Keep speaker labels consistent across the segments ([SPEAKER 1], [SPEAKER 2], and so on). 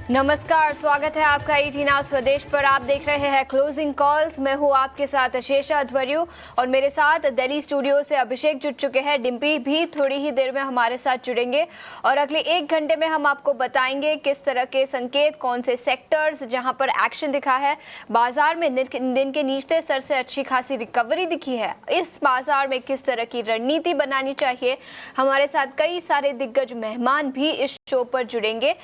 [SPEAKER 1] नमस्कार, स्वागत है आपका ईटी नाउ स्वदेश पर। आप देख रहे हैं क्लोजिंग कॉल्स। मैं हूं आपके साथ अशेषा ध्वर्यु और मेरे साथ दिल्ली स्टूडियो से अभिषेक जुड़ चुके हैं। डिम्पी भी थोड़ी ही देर में हमारे साथ जुड़ेंगे और अगले 1 घंटे में हम आपको बताएंगे किस तरह के संकेत, कौन से सेक्टर्स जहां पर एक्शन दिखा है। बाजार में दिन के निचले स्तर से अच्छी खासी रिकवरी दिखी है। इस बाजार में किस तरह की रणनीति बनानी चाहिए, हमारे साथ कई सारे दिग्गज मेहमान भी इस शो पर जुड़ेंगे।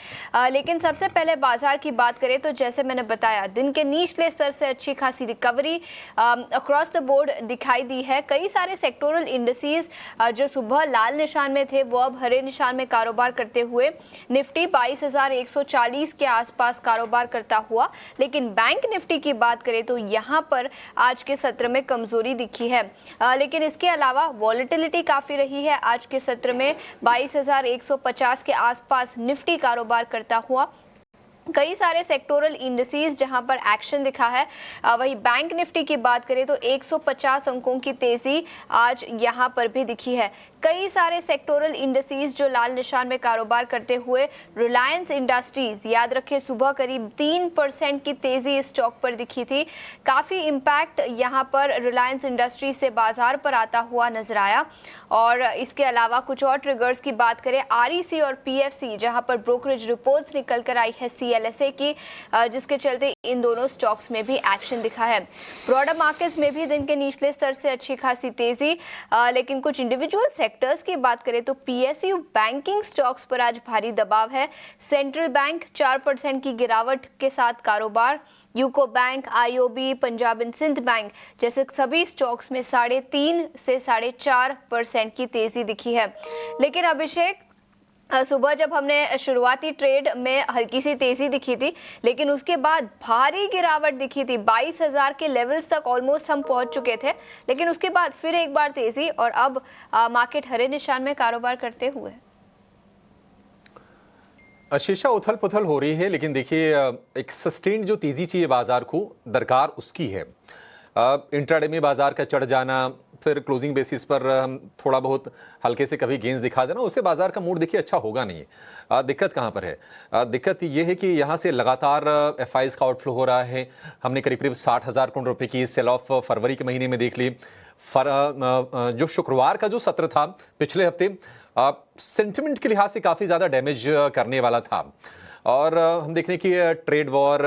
[SPEAKER 1] लेकिन सबसे पहले बाजार की बात करें तो जैसे मैंने बताया, दिन के निचले स्तर से अच्छी खासी रिकवरी अक्रॉस द बोर्ड दिखाई दी है। कई सारे सेक्टोरल इंडिसेस जो सुबह लाल निशान में थे वो अब हरे निशान में कारोबार करते हुए निफ्टी 22,140 के आसपास कारोबार करता हुआ। लेकिन बैंक निफ्टी की बात करें तो यहाँ पर आज के सत्र में कमजोरी दिखी है। लेकिन इसके अलावा वॉलेटिलिटी काफी रही है। आज के सत्र में 22,150 के आसपास निफ्टी कारोबार करता हुआ। कई सारे सेक्टोरल इंडिसेस जहां पर एक्शन दिखा है। वही बैंक निफ्टी की बात करें तो 150 अंकों की तेजी आज यहां पर भी दिखी है। कई सारे सेक्टोरल इंडिसेस जो लाल निशान में कारोबार करते हुए, रिलायंस इंडस्ट्रीज, याद रखें सुबह करीब 3% की तेजी इस स्टॉक पर दिखी थी। काफी इंपैक्ट यहां पर रिलायंस इंडस्ट्रीज से बाजार पर आता हुआ नजर आया। और इसके अलावा कुछ और ट्रिगर्स की बात करें, आरईसी और पीएफसी जहां पर ब्रोकरेज रिपोर्ट्स निकल कर आई है सीएलएसए की, जिसके चलते इन दोनों स्टॉक्स में भी एक्शन दिखा है। ब्रॉडर मार्केट्स में भी दिन के निचले स्तर से अच्छी खासी तेजी, लेकिन कुछ इंडिविजुअल सेक्टर्स की बात करें तो पीएसयू बैंकिंग स्टॉक्स पर आज भारी दबाव है। सेंट्रल बैंक 4% की गिरावट के साथ कारोबार। UCO bank, IOB, Punjab and Sind bank जैसे सभी स्टॉक्स में 3.5 से 4.5% की तेजी दिखी है। लेकिन अभिषेक, सुबह जब हमने शुरुआती ट्रेड में हल्की सी तेजी दिखी थी, लेकिन उसके बाद भारी गिरावट दिखी थी। 22,000 के लेवल्स तक ऑलमोस्ट हम पहुंच चुके थे, लेकिन उसके बाद फिर एक बार तेजी और अब मार्केट हरे निशान में कारोबार करते हुए।
[SPEAKER 2] शीशा उथल पुथल हो रही है, लेकिन देखिए एक सस्टेन्ड जो तेजी चाहिए बाजार को, दरकार उसकी है। इंट्राडे में बाजार का चढ़ जाना, फिर क्लोजिंग बेसिस पर हम थोड़ा बहुत हल्के से कभी गेंस दिखा देना, उससे बाजार का मूड देखिए अच्छा होगा नहीं। दिक्कत कहाँ पर है? दिक्कत ये है कि यहाँ से लगातार एफआईज का आउटफ्लो हो रहा है। हमने करीब करीब 60,000 करोड़ रुपए की सेल ऑफ फरवरी के महीने में देख ली। जो शुक्रवार का जो सत्र था पिछले हफ्ते, सेंटिमेंट के लिहाज से काफ़ी ज़्यादा डैमेज करने वाला था। और हम देख रहे हैं कि trade war,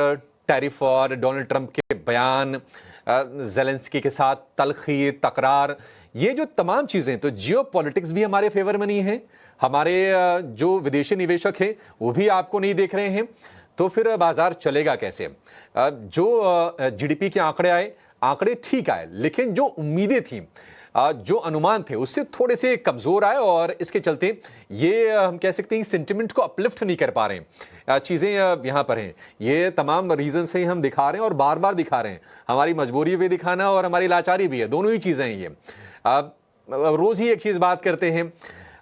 [SPEAKER 2] tariff war, Donald Trump के बयान, ज़ेलेंस्की के साथ तलखी, तकरार, ये जो तमाम चीज़ें, तो जियो पॉलिटिक्स भी हमारे फेवर में नहीं है। हमारे जो विदेशी निवेशक हैं वो भी आपको नहीं देख रहे हैं, तो फिर बाजार चलेगा कैसे? जो जीडीपी के आंकड़े आए, आंकड़े ठीक आए, लेकिन जो उम्मीदें थी, जो अनुमान थे, उससे थोड़े से कमजोर आए और इसके चलते ये हम कह सकते हैं सेंटिमेंट को अपलिफ्ट नहीं कर पा रहे हैं। चीज़ें यहाँ पर हैं, ये तमाम रीजन से हम दिखा रहे हैं और बार बार दिखा रहे हैं। हमारी मजबूरी भी दिखाना और हमारी लाचारी भी है, दोनों ही चीज़ें हैं ये। रोज़ ही एक चीज़ बात करते हैं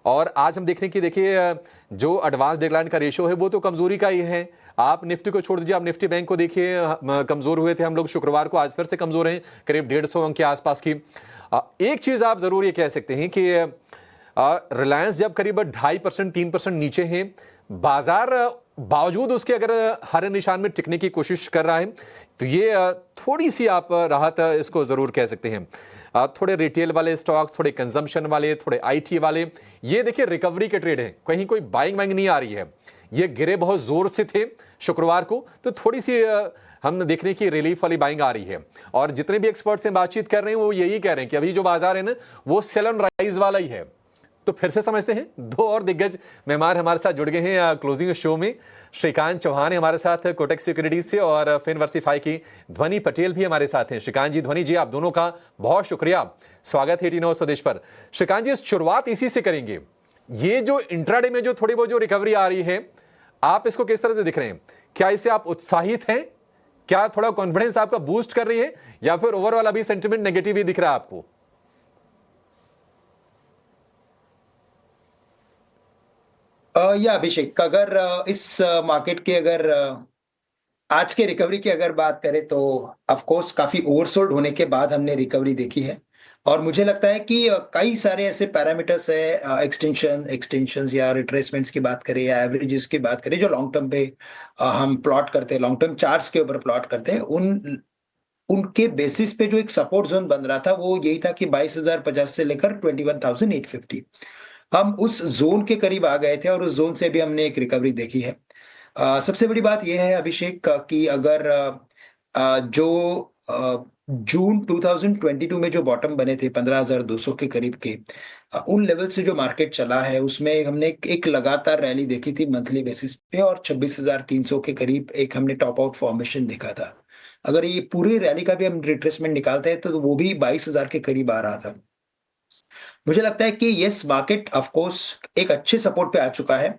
[SPEAKER 2] और आज हम देख रहे हैं कि देखिए जो एडवांस डिक्लाइन का रेशो है वो तो कमजोरी का ही है। आप निफ्टी को छोड़ दीजिए, आप निफ्टी बैंक को देखिए, कमजोर हुए थे हम लोग शुक्रवार को, आज फिर से कमजोर हैं, करीब 150 अंक के आसपास की। एक चीज आप जरूर ये कह सकते हैं कि रिलायंस जब करीब 2.5%, 3% नीचे है, बाजार बावजूद उसके अगर हरे निशान में टिकने की कोशिश कर रहा है, तो ये थोड़ी सी आप राहत इसको जरूर कह सकते हैं। थोड़े रिटेल वाले स्टॉक, थोड़े कंजम्पशन वाले, थोड़े आईटी वाले, ये देखिए रिकवरी के ट्रेड हैं, कहीं कोई बाइंग वाइंग नहीं आ रही है। ये गिरे बहुत जोर से थे शुक्रवार को, तो थोड़ी सी हम देख रहे हैं कि रिलीफ वाली बाइंग आ रही है। और जितने भी एक्सपर्ट से बातचीत कर रहे हैं वो यही कह रहे हैं कि अभी जो बाजार है ना, वो सेल ऑन राइज वाला ही है। तो फिर से समझते हैं, 2 और दिग्गज मेहमान हमारे साथ जुड़ गए हैं क्लोजिंग शो में। श्रीकांत चौहान है हमारे साथ कोटक सिक्योरिटीज से, और फिनवर्सिफाई की ध्वनि पटेल भी हमारे साथ हैं। श्रीकांत जी, ध्वनि जी, आप दोनों का बहुत शुक्रिया, स्वागत है ईटी नाउ स्वदेश पर। श्रीकांत जी, शुरुआत इसी से करेंगे। ये जो इंट्राडे में जो थोड़ी बहुत जो रिकवरी आ रही है, आप इसको किस तरह से दिख रहे हैं? क्या इससे आप उत्साहित हैं? क्या थोड़ा कॉन्फिडेंस आपका बूस्ट कर रही है, या फिर ओवरऑल अभी सेंटिमेंट नेगेटिव ही दिख रहा है आपको?
[SPEAKER 3] या अभिषेक, अगर इस मार्केट के अगर आज के रिकवरी की अगर बात करें तो ऑफ कोर्स काफी ओवरसोल्ड होने के बाद हमने रिकवरी देखी है। और मुझे लगता है कि कई सारे ऐसे पैरामीटर्स है, एक्सटेंशंस या रिट्रेसमेंट्स की बात करें या एवरेजेस की बात करें, जो लॉन्ग टर्म पे हम प्लॉट करते हैं, लॉन्ग टर्म चार्ट्स के ऊपर प्लॉट करते हैं, उनके बेसिस पे जो एक सपोर्ट जोन बन रहा था वो यही था कि 22,050 से लेकर 21,850। हम उस जोन के करीब आ गए थे और उस जोन से भी हमने एक रिकवरी देखी है। सबसे बड़ी बात यह है अभिषेक कि अगर जो जून 2022 में जो बॉटम बने थे 15,200 के करीब के, उन लेवल से जो मार्केट चला है उसमें हमने एक लगातार रैली देखी थी मंथली बेसिस पे, और 26,300 के करीब एक हमने टॉप आउट फॉर्मेशन देखा था। अगर ये पूरी रैली का भी हम रिट्रेसमेंट निकालते हैं तो वो भी 22,000 के करीब आ रहा था। मुझे लगता है कि यस, मार्केट ऑफ कोर्स एक अच्छे सपोर्ट पे आ चुका है।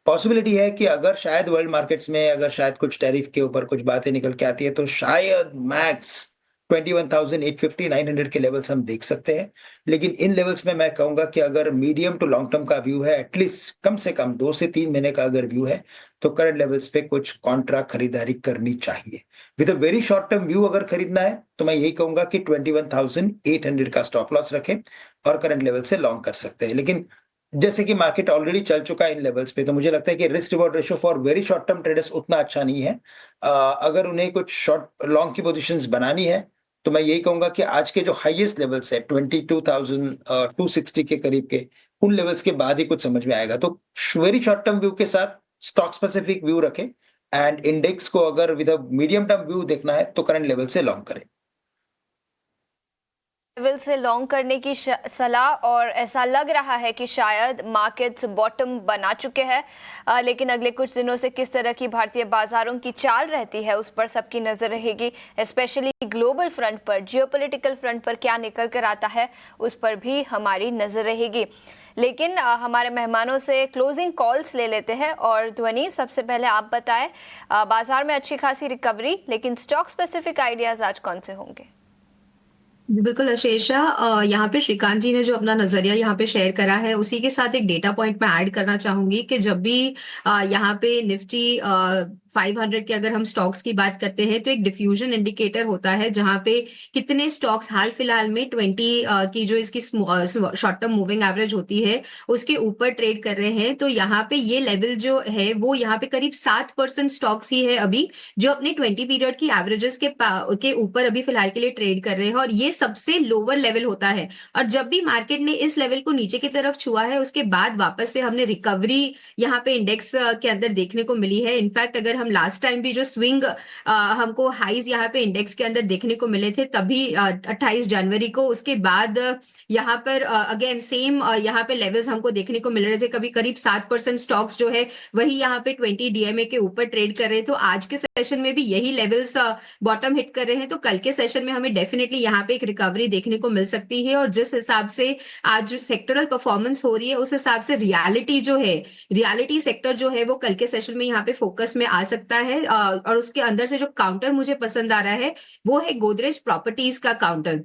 [SPEAKER 3] पॉसिबिलिटी है कि अगर शायद वर्ल्ड मार्केट्स में अगर शायद कुछ टैरिफ के ऊपर कुछ बातें निकल के आती है तो शायद मैक्स 21,850 900 के लेवल्स हम देख सकते हैं। लेकिन इन लेवल्स में मैं कहूंगा कि अगर मीडियम टू लॉन्ग टर्म का व्यू है, एटलीस्ट कम से कम 2 से 3 महीने का अगर व्यू है, तो करंट लेवल्स पे कुछ कॉन्ट्रा खरीदारी करनी चाहिए। With a very short term view अगर खरीदना है तो मैं यही कहूंगा कि 21,800 का स्टॉप लॉस रखें और करंट लेवल से लॉन्ग कर सकते हैं। लेकिन जैसे कि मार्केट ऑलरेडी चल चुका है इन लेवल्स पे, तो मुझे लगता है कि risk reward ratio for very short term traders उतना अच्छा नहीं है। अगर उन्हें कुछ शॉर्ट लॉन्ग की पोजीशंस बनानी है तो मैं यही कहूंगा कि आज के जो हाईएस्ट लेवल्स है 22,260 के करीब के, उन लेवल्स के बाद ही कुछ समझ में आएगा। तो वेरी शॉर्ट टर्म व्यू के साथ स्टॉक स्पेसिफिक व्यू रखें, एंड इंडेक्स को अगर विद मीडियम टर्म व्यू देखना है तो करंट लेवल से लॉन्ग करें।
[SPEAKER 1] लेवल से लॉन्ग करने की सलाह, और ऐसा लग रहा है कि शायद मार्केट्स बॉटम बना चुके हैं, लेकिन अगले कुछ दिनों से किस तरह की भारतीय बाजारों की चाल रहती है उस पर सबकी नजर रहेगी। स्पेशली ग्लोबल फ्रंट पर, जियोपॉलिटिकल फ्रंट पर क्या निकल कर आता है उस पर भी हमारी नजर रहेगी। लेकिन हमारे मेहमानों से क्लोजिंग कॉल्स ले लेते हैं। और ध्वनि, सबसे पहले आप बताएं, बाजार में अच्छी खासी रिकवरी, लेकिन स्टॉक स्पेसिफिक आइडियाज आज कौन से होंगे?
[SPEAKER 4] बिल्कुल आशीषा, यहाँ पे श्रीकांत जी ने जो अपना नजरिया यहाँ पे शेयर करा है उसी के साथ एक डेटा पॉइंट मैं ऐड करना चाहूंगी कि जब भी यहाँ पे निफ्टी 500 के अगर हम स्टॉक्स की बात करते हैं तो एक डिफ्यूजन इंडिकेटर होता है जहां पे कितने स्टॉक्स हाल फिलहाल में 20 की जो इसकी शॉर्ट टर्म मूविंग एवरेज होती है उसके ऊपर ट्रेड कर रहे हैं। तो यहाँ पे ये लेवल जो है वो यहाँ पे करीब 7% स्टॉक्स ही है अभी जो अपने 20 पीरियड की एवरेजेस के ऊपर अभी फिलहाल के लिए ट्रेड कर रहे हैं, और ये सबसे लोअर लेवल होता है। और जब भी मार्केट ने इस लेवल को नीचे की तरफ छुआ है उसके बाद वापस से हमने रिकवरी यहाँ पे इंडेक्स के अंदर देखने को मिली है। इनफैक्ट अगर हम लास्ट टाइम भी जो स्विंग हमको हाईज यहाँ पे इंडेक्स के अंदर देखने को मिले थे तभी 28 जनवरी को, उसके बाद यहाँ पर अगेन सेम यहाँ पे लेवल्स हमको देखने को मिल रहे थे। कभी करीब 7% स्टॉक्स जो है वही यहाँ पे 20 डीएमए के ऊपर ट्रेड कर रहे हैं। तो आज के सेशन में भी यही लेवल्स बॉटम हिट कर रहे हैं, तो कल के सेशन में हमें डेफिनेटली यहाँ पे एक रिकवरी देखने को मिल सकती है। और जिस हिसाब से आज सेक्टरल परफॉर्मेंस हो रही है उस हिसाब से रियलिटी सेक्टर जो है वो कल के सेशन में यहाँ पे फोकस में आ सकता है। और उसके अंदर से जो काउंटर मुझे पसंद आ रहा है वो है गोदरेज प्रॉपर्टीज का काउंटर।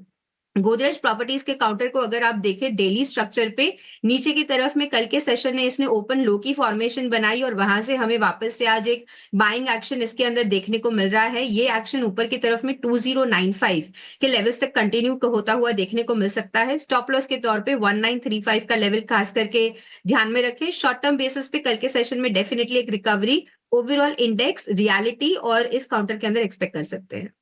[SPEAKER 4] गोदरेज प्रॉपर्टीज के काउंटर को अगर आप देखें डेली स्ट्रक्चर पे नीचे की तरफ में कल के सेशन में इसने ओपन लो की फॉर्मेशन बनाई और वहां से हमें वापस से आज एक बाइंग एक्शन इसके अंदर देखने को मिल रहा है। ये एक्शन ऊपर की तरफ में 2095 के लेवल्स तक कंटिन्यू होता हुआ देखने को मिल सकता है। स्टॉप लॉस के तौर पे 1935 का लेवल खास करके ध्यान में रखें। शॉर्ट टर्म बेसिस पे कल के सेशन में डेफिनेटली एक रिकवरी ओवरऑल इंडेक्स, रियलिटी और इस काउंटर के अंदर एक्सपेक्ट कर सकते हैं।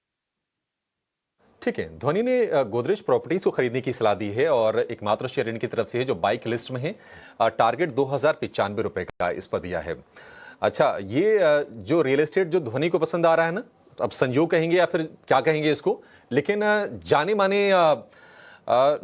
[SPEAKER 2] ठीक है, ध्वनि ने गोदरेज प्रॉपर्टीज को खरीदने की सलाह दी है और एकमात्र शेयर इनकी तरफ से है जो बाइक लिस्ट में है। टारगेट 2,095 रुपए का इस पर दिया है। अच्छा, ये जो रियल एस्टेट जो ध्वनि को पसंद आ रहा है ना, अब संयोग कहेंगे या फिर क्या कहेंगे इसको, लेकिन जाने माने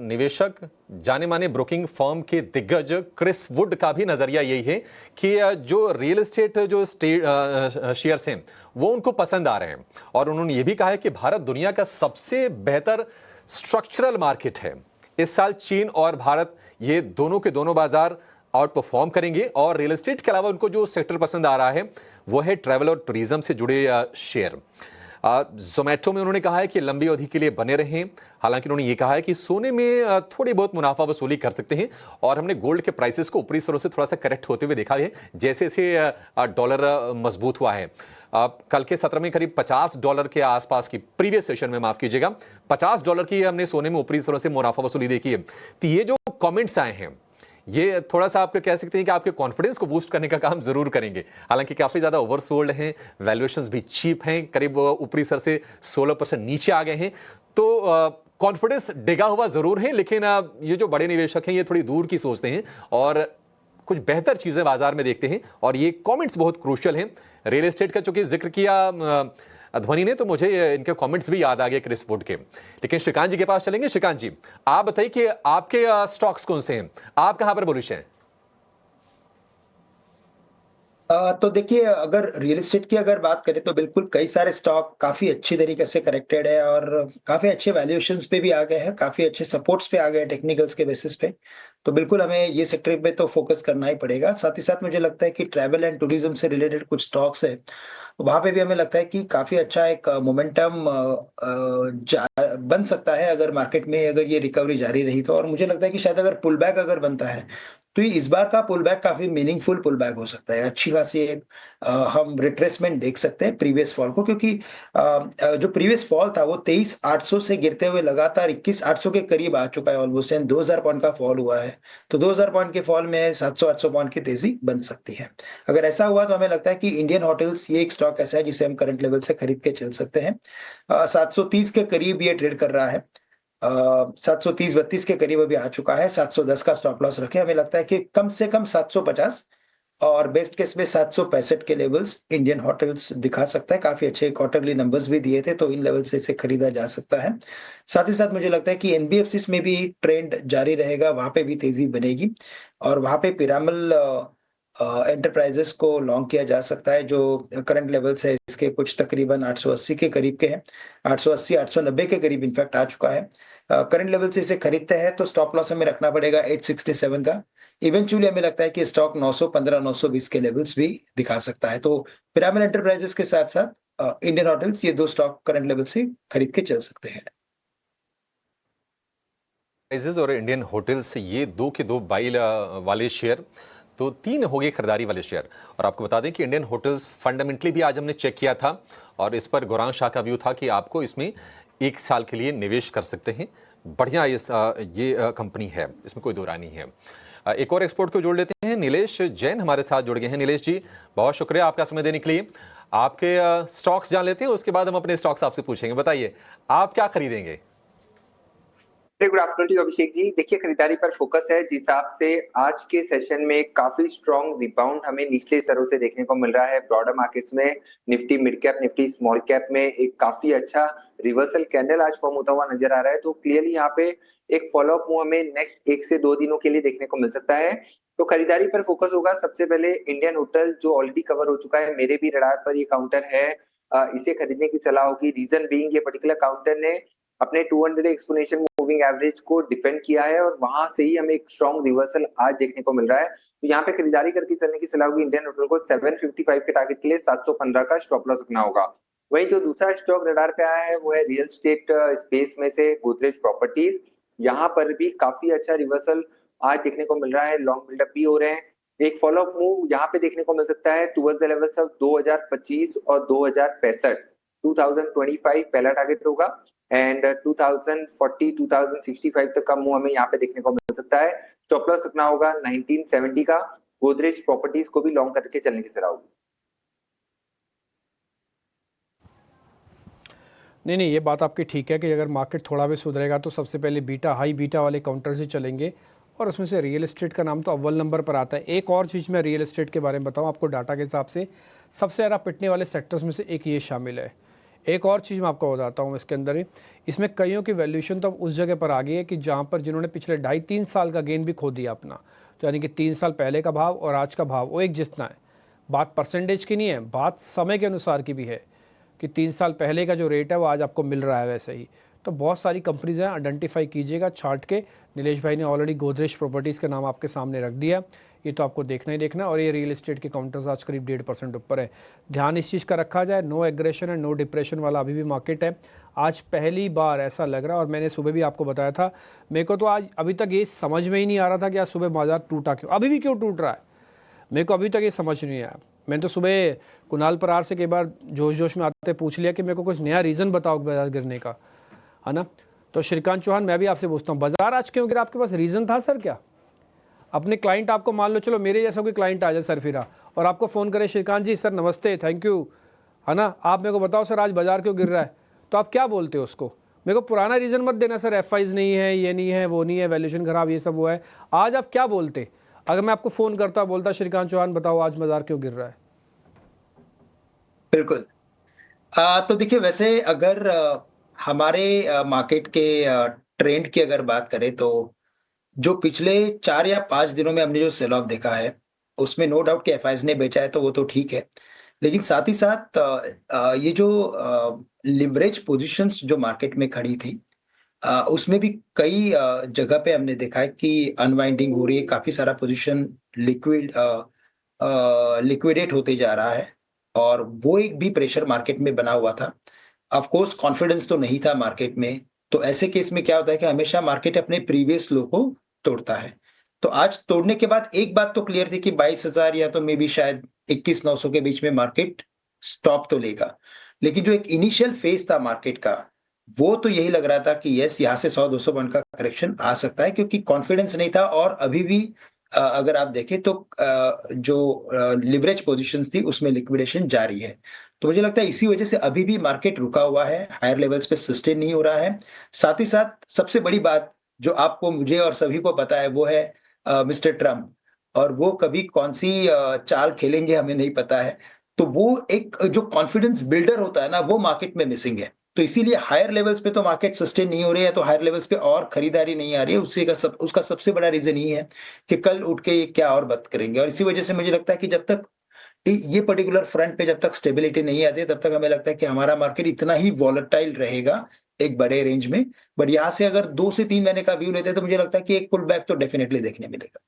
[SPEAKER 2] निवेशक, जाने माने ब्रोकिंग फर्म के दिग्गज क्रिस वुड का भी नजरिया यही है कि जो रियल एस्टेट जो शेयर्स हैं वो उनको पसंद आ रहे हैं। और उन्होंने ये भी कहा है कि भारत दुनिया का सबसे बेहतर स्ट्रक्चरल मार्केट है। इस साल चीन और भारत ये दोनों के दोनों बाजार आउट परफॉर्म करेंगे। और रियल एस्टेट के अलावा उनको जो सेक्टर पसंद आ रहा है वो है ट्रैवल और टूरिज्म से जुड़े शेयर। जोमैटो में उन्होंने कहा है कि लंबी अवधि के लिए बने रहें। हालांकि उन्होंने ये कहा है कि सोने में थोड़ी बहुत मुनाफा वसूली कर सकते हैं। और हमने गोल्ड के प्राइसेस को ऊपरी स्तरों से थोड़ा सा करेक्ट होते हुए देखा है जैसे जैसे डॉलर मजबूत हुआ है। आप कल के सत्र में करीब $50 के आसपास की, प्रीवियस सेशन में माफ कीजिएगा, $50 की हमने सोने में ऊपरी स्तरों से मुनाफा वसूली देखी है। तो ये जो कमेंट्स आए हैं ये थोड़ा सा आपको कह सकते हैं कि आपके कॉन्फिडेंस को बूस्ट करने का काम जरूर करेंगे। हालांकि काफी ज्यादा ओवरसोल्ड हैं, वैल्यूएशंस भी चीप हैं, करीब ऊपरी स्तर से 16% नीचे आ गए हैं। तो कॉन्फिडेंस डिगा हुआ जरूर है, लेकिन ये जो बड़े निवेशक हैं ये थोड़ी दूर की सोचते हैं और कुछ बेहतर चीजें बाजार में देखते हैं, और ये कमेंट्स बहुत क्रूशियल हैं। रियल एस्टेट का चूंकि जिक्र किया ध्वनि ने, तो मुझे इनके कमेंट्स भी याद आ गए क्रिस वुड के। लेकिन श्रीकांत जी के पास चलेंगे। श्रीकांत जी, आप बताइए कि आपके स्टॉक्स कौन से हैं, आप कहां पर बुलिश हैं?
[SPEAKER 3] तो देखिए, अगर रियल एस्टेट की अगर बात करें तो बिल्कुल कई सारे स्टॉक काफी अच्छी तरीके से करेक्टेड है और काफी अच्छे वैल्यूएशंस पे भी आ गए हैं, काफी अच्छे सपोर्ट्स पे आ गए हैं टेक्निकल्स के बेसिस पे। तो बिल्कुल हमें ये सेक्टर पे तो फोकस करना ही पड़ेगा। साथ ही साथ मुझे लगता है कि ट्रैवल एंड टूरिज्म से रिलेटेड कुछ स्टॉक्स है, वहां पे भी हमें लगता है कि काफी अच्छा एक मोमेंटम बन सकता है अगर मार्केट में अगर ये रिकवरी जारी रही तो। और मुझे लगता है कि शायद अगर पुल बैक अगर बनता है तो ये इस बार का पुल बैक काफी मीनिंगफुल पुल बैक हो सकता है। अच्छी खासी एक हम रिट्रेसमेंट देख सकते हैं प्रीवियस फॉल को, क्योंकि जो प्रीवियस फॉल था वो 23,800 से गिरते हुए लगातार 21,800 के करीब आ चुका है ऑलमोस्ट, एंड 2000 पॉइंट का फॉल हुआ है। तो 2000 पॉइंट के फॉल में 700-800 पॉइंट की तेजी बन सकती है। अगर ऐसा हुआ तो हमें लगता है कि इंडियन होटल्स ये एक स्टॉक ऐसा है जिसे हम करंट लेवल से खरीद के चल सकते हैं। 730 के करीब ये ट्रेड कर रहा है, 730-32 के करीब अभी आ चुका है। 710 का स्टॉप लॉस रखे, हमें लगता है कि कम से कम 750 और बेस्ट केस में 765 के लेवल्स इंडियन होटल्स दिखा सकता है। काफी अच्छे क्वार्टरली नंबर्स भी दिए थे, तो इन लेवल से इसे खरीदा जा सकता है। साथ ही साथ मुझे लगता है कि एनबीएफसीज में भी ट्रेंड जारी रहेगा, वहां पे भी तेजी बनेगी और वहां पे पिरामल एंटरप्राइजेस को लॉन्ग किया जा सकता है, जो करंट लेवल्स है इसके कुछ तकरीबन 880 के करीब के हैं, 880-890 के करीब इनफैक्ट आ चुका है। करंट लेवल से इसे खरीदते हैं तो स्टॉप लॉस हमें रखना पड़ेगा 867 का। इवेंचुअली हमें लगता है कि स्टॉक 915-920 के लेवल्स भी दिखा सकता है। तो पिरामिड एंटरप्राइजेस के साथ साथ इंडियन होटल्स, ये दो स्टॉक करंट लेवल से खरीद के चल सकते हैं।
[SPEAKER 2] और इंडियन होटल्स, ये दो के दो बाई वाले शेयर, तो 3 हो गए खरीदारी वाले शेयर। और आपको बता दें कि इंडियन होटल्स फंडामेंटली भी आज हमने चेक किया था और इस पर गौरांग शाह का व्यू था कि आपको इसमें 1 साल के लिए निवेश कर सकते हैं। बढ़िया ये कंपनी है, इसमें कोई दो राय नहीं है। एक और एक्सपोर्ट को जोड़ लेते हैं। नीलेश जैन हमारे साथ जुड़ गए हैं। नीलेश जी, बहुत शुक्रिया आपका समय देने के लिए। आपके स्टॉक्स जान लेते हैं, उसके बाद हम अपने स्टॉक्स आपसे पूछेंगे। बताइए आप क्या खरीदेंगे?
[SPEAKER 5] Good afternoon to Abhishek ji. देखिए, खरीदारी पर फोकस है। जिस हिसाब से आज के सेशन में काफी स्ट्रॉन्ग रिबाउंड हमें निचले स्तरों से देखने को मिल रहा है ब्रॉडर मार्केट्स में, Nifty mid cap, Nifty small cap में एक काफी अच्छा रिवर्सल कैंडल आज फॉर्म होता हुआ नजर आ रहा है। तो क्लियरली यहाँ पे एक फॉलोअप मूव हमें नेक्स्ट 1 से 2 दिनों के लिए देखने को मिल सकता है। तो खरीदारी पर फोकस होगा। सबसे पहले इंडियन होटल जो ऑलरेडी कवर हो चुका है, मेरे भी रडार पर ये काउंटर है, इसे खरीदने की सलाह होगी। रीजन बीइंग ये पर्टिकुलर काउंटर ने अपने 200 एक्सपोनेंशियल मूविंग एवरेज को डिफेंड किया है और वहां से ही हमें एक स्ट्रॉन्ग रिवर्सल आज देखने को मिल रहा है। तो यहाँ पे खरीदारी करके चलने की सलाह होगी। इंडियन होटल को 755 के टारगेट के लिए 715 का स्टॉप लॉस रखना होगा। वहीं जो दूसरा स्टॉक रडार पे आया है वो है रियल स्टेट स्पेस में से गोदरेज प्रॉपर्टीज। यहाँ पर भी काफी अच्छा रिवर्सल आज देखने को मिल रहा है, लॉन्ग बिल्डअप भी हो रहे हैं। एक फॉलोअप मूव यहाँ पे देखने को मिल सकता है टुवर्ड्स द लेवल्स ऑफ 2025 और 2065। 2025 पहला टारगेट होगा एंड 2040 2065 तक का मूव हमें यहाँ पे देखने को मिल सकता है। स्टॉप लॉस रखना होगा 1970 का। गोदरेज प्रॉपर्टीज को भी लॉन्ग करके चलने की सलाह होगी।
[SPEAKER 6] नहीं, ये बात आपकी ठीक है कि अगर मार्केट थोड़ा भी सुधरेगा तो सबसे पहले बीटा, हाई बीटा वाले काउंटर से चलेंगे और उसमें से रियल एस्टेट का नाम तो अव्वल नंबर पर आता है। एक और चीज़ मैं रियल एस्टेट के बारे में बताऊं आपको, डाटा के हिसाब से सबसे ज़्यादा पिटने वाले सेक्टर्स में से एक ये शामिल है। एक और चीज़ मैं आपको बताता हूँ इसके अंदर ही, इसमें कईयों की वैल्यूएशन तो अब उस जगह पर आ गई है कि जहाँ पर जिन्होंने पिछले 2.5-3 साल का गेन भी खो दिया अपना, तो यानी कि 3 साल पहले का भाव और आज का भाव वो एक जितना है। बात परसेंटेज की नहीं है, बात समय के अनुसार की भी है कि 3 साल पहले का जो रेट है वो आज आपको मिल रहा है वैसे ही। तो बहुत सारी कंपनीज हैं, आइडेंटिफाई कीजिएगा छाट के। नीलेश भाई ने ऑलरेडी गोदरेज प्रॉपर्टीज़ का नाम आपके सामने रख दिया, ये तो आपको देखना ही देखना। और ये रियल एस्टेट के काउंटर्स आज करीब 1.5% ऊपर है। ध्यान इस चीज़ का रखा जाए, नो एग्रेशन है, नो डिप्रेशन वाला अभी भी मार्केट है। आज पहली बार ऐसा लग रहा है, और मैंने सुबह भी आपको बताया था, मेरे को तो आज अभी तक ये समझ में ही नहीं आ रहा था कि आज सुबह बाजार टूटा क्यों, अभी भी क्यों टूट रहा है, मेरे को अभी तक ये समझ नहीं आया। मैंने तो सुबह कुणाल परार से कई बार जोश में आते पूछ लिया कि मेरे को कुछ नया रीज़न बताओ बाजार गिरने का, है ना। तो श्रीकांत चौहान, मैं भी आपसे पूछता हूँ, बाजार आज क्यों गिरा? आपके पास रीज़न था सर क्या? अपने क्लाइंट आपको, मान लो चलो मेरे जैसा कोई क्लाइंट आ जाए सरफिरा और आपको फ़ोन करे, श्रीकांत जी सर नमस्ते, थैंक यू, है ना, आप मेरे को बताओ सर आज बाजार क्यों गिर रहा है, तो आप क्या बोलते हो उसको? मेरे को पुराना रीज़न मत देना सर, एफआईज नहीं है, ये नहीं है, वो नहीं है, वैल्यूएशन खराब, ये सब वो है। आज आप क्या बोलते अगर मैं आपको फ़ोन करता, बोलता श्रीकांत चौहान बताओ आज बाजार क्यों गिर रहा है?
[SPEAKER 3] बिल्कुल। तो देखिए, वैसे अगर हमारे मार्केट के ट्रेंड की अगर बात करें तो जो पिछले 4 या 5 दिनों में हमने जो सेल ऑफ देखा है, उसमें नो डाउट कि एफआईज ने बेचा है तो वो तो ठीक है। लेकिन साथ ही साथ ये जो लिवरेज पोज़ीशंस जो मार्केट में खड़ी थी, उसमें भी कई जगह पे हमने देखा है कि अनवाइंडिंग हो रही है, काफ़ी सारा पोज़ीशन लिक्विडेट होते जा रहा है और वो एक भी प्रेशर मार्केट में बना हुआ था। ऑफ कोर्स कॉन्फिडेंस तो नहीं था मार्केट में, तो ऐसे केस में क्या होता है कि हमेशा मार्केट अपने प्रीवियस लो को तोड़ता है। तो आज तोड़ने के बाद एक बात तो क्लियर थी कि 22,000 या तो मे बी शायद 21,900 के बीच में मार्केट स्टॉप तो लेगा। लेकिन जो एक इनिशियल फेज था मार्केट का, वो तो यही लग रहा था कि यस, यहाँ से 100-200 पॉइंट का करेक्शन आ सकता है, क्योंकि कॉन्फिडेंस नहीं था और अभी भी अगर आप देखें तो जो लिवरेज पोजीशंस थी उसमें लिक्विडेशन जारी है। तो मुझे लगता है इसी वजह से अभी भी मार्केट रुका हुआ है, हायर लेवल्स पे सस्टेन नहीं हो रहा है। साथ ही साथ सबसे बड़ी बात जो आपको, मुझे और सभी को पता है, वो है मिस्टर ट्रम्प, और वो कभी कौन-सी चाल खेलेंगे हमें नहीं पता है। तो वो एक जो कॉन्फिडेंस बिल्डर होता है ना, वो मार्केट में मिसिंग है। तो इसीलिए हायर लेवल्स पे तो मार्केट सस्टेन नहीं हो रही है, तो हायर लेवल्स पे और खरीदारी नहीं आ रही है। उसका सबसे बड़ा रीज़न यही है कि कल उठ के ये क्या और बात करेंगे, और इसी वजह से मुझे लगता है कि जब तक ये पर्टिकुलर फ्रंट पे जब तक स्टेबिलिटी नहीं आती है, तब तक हमें लगता है कि हमारा मार्केट इतना ही वॉलेटाइल रहेगा एक बड़े रेंज में। बट यहाँ से अगर 2 से 3 महीने का व्यू लेते हैं तो मुझे लगता है कि एक पुल बैक तो डेफिनिटली देखने मिलेगा।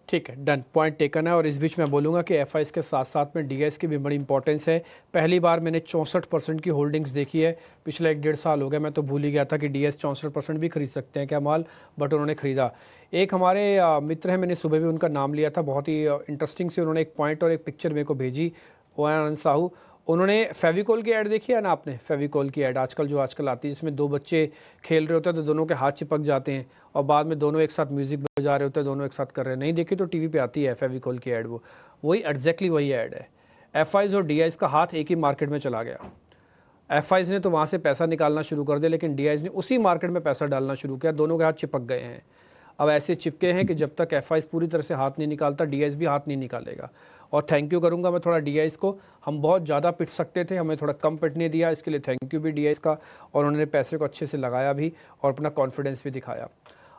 [SPEAKER 6] ठीक है, डन, पॉइंट टेकन है। और इस बीच मैं बोलूँगा कि एफआईज के साथ साथ में डीआईएस की भी बड़ी इंपॉर्टेंस है। पहली बार मैंने 64% की होल्डिंग्स देखी है, पिछले 1-1.5 साल हो गया, मैं तो भूल ही गया था कि डीआईएस 64% भी खरीद सकते हैं क्या माल, बट उन्होंने खरीदा। एक हमारे मित्र हैं, मैंने सुबह भी उनका नाम लिया था, बहुत ही इंटरेस्टिंग से उन्होंने एक पॉइंट और एक पिक्चर मेरे को भेजी, वो है आनंद साहू। उन्होंने फेविकोल की ऐड देखी है ना आपने, फेविकोल की ऐड आजकल आती है, जिसमें 2 बच्चे खेल रहे होते हैं तो दोनों के हाथ चिपक जाते हैं और बाद में दोनों एक साथ म्यूजिक बजा रहे होते हैं, दोनों एक साथ कर रहे हैं। नहीं देखी तो टीवी पे आती है फेविकोल की ऐड, वो वही एग्जैक्टली वही ऐड है। एफआईज और डीआईज का हाथ एक ही मार्केट में चला गया। एफआईज ने तो वहाँ से पैसा निकालना शुरू कर दिया, लेकिन डीआईज ने उसी मार्केट में पैसा डालना शुरू किया, दोनों के हाथ चिपक गए हैं। अब ऐसे चिपके हैं कि जब तक एफआईज पूरी तरह से हाथ नहीं निकालता, डीआईज भी हाथ नहीं निकालेगा। और थैंक यू करूंगा मैं थोड़ा डीआईज को, हम बहुत ज़्यादा पिट सकते थे, हमें थोड़ा कम पिटने दिया, इसके लिए थैंक यू भी डीआईज का, और उन्होंने पैसे को अच्छे से लगाया भी और अपना कॉन्फिडेंस भी दिखाया।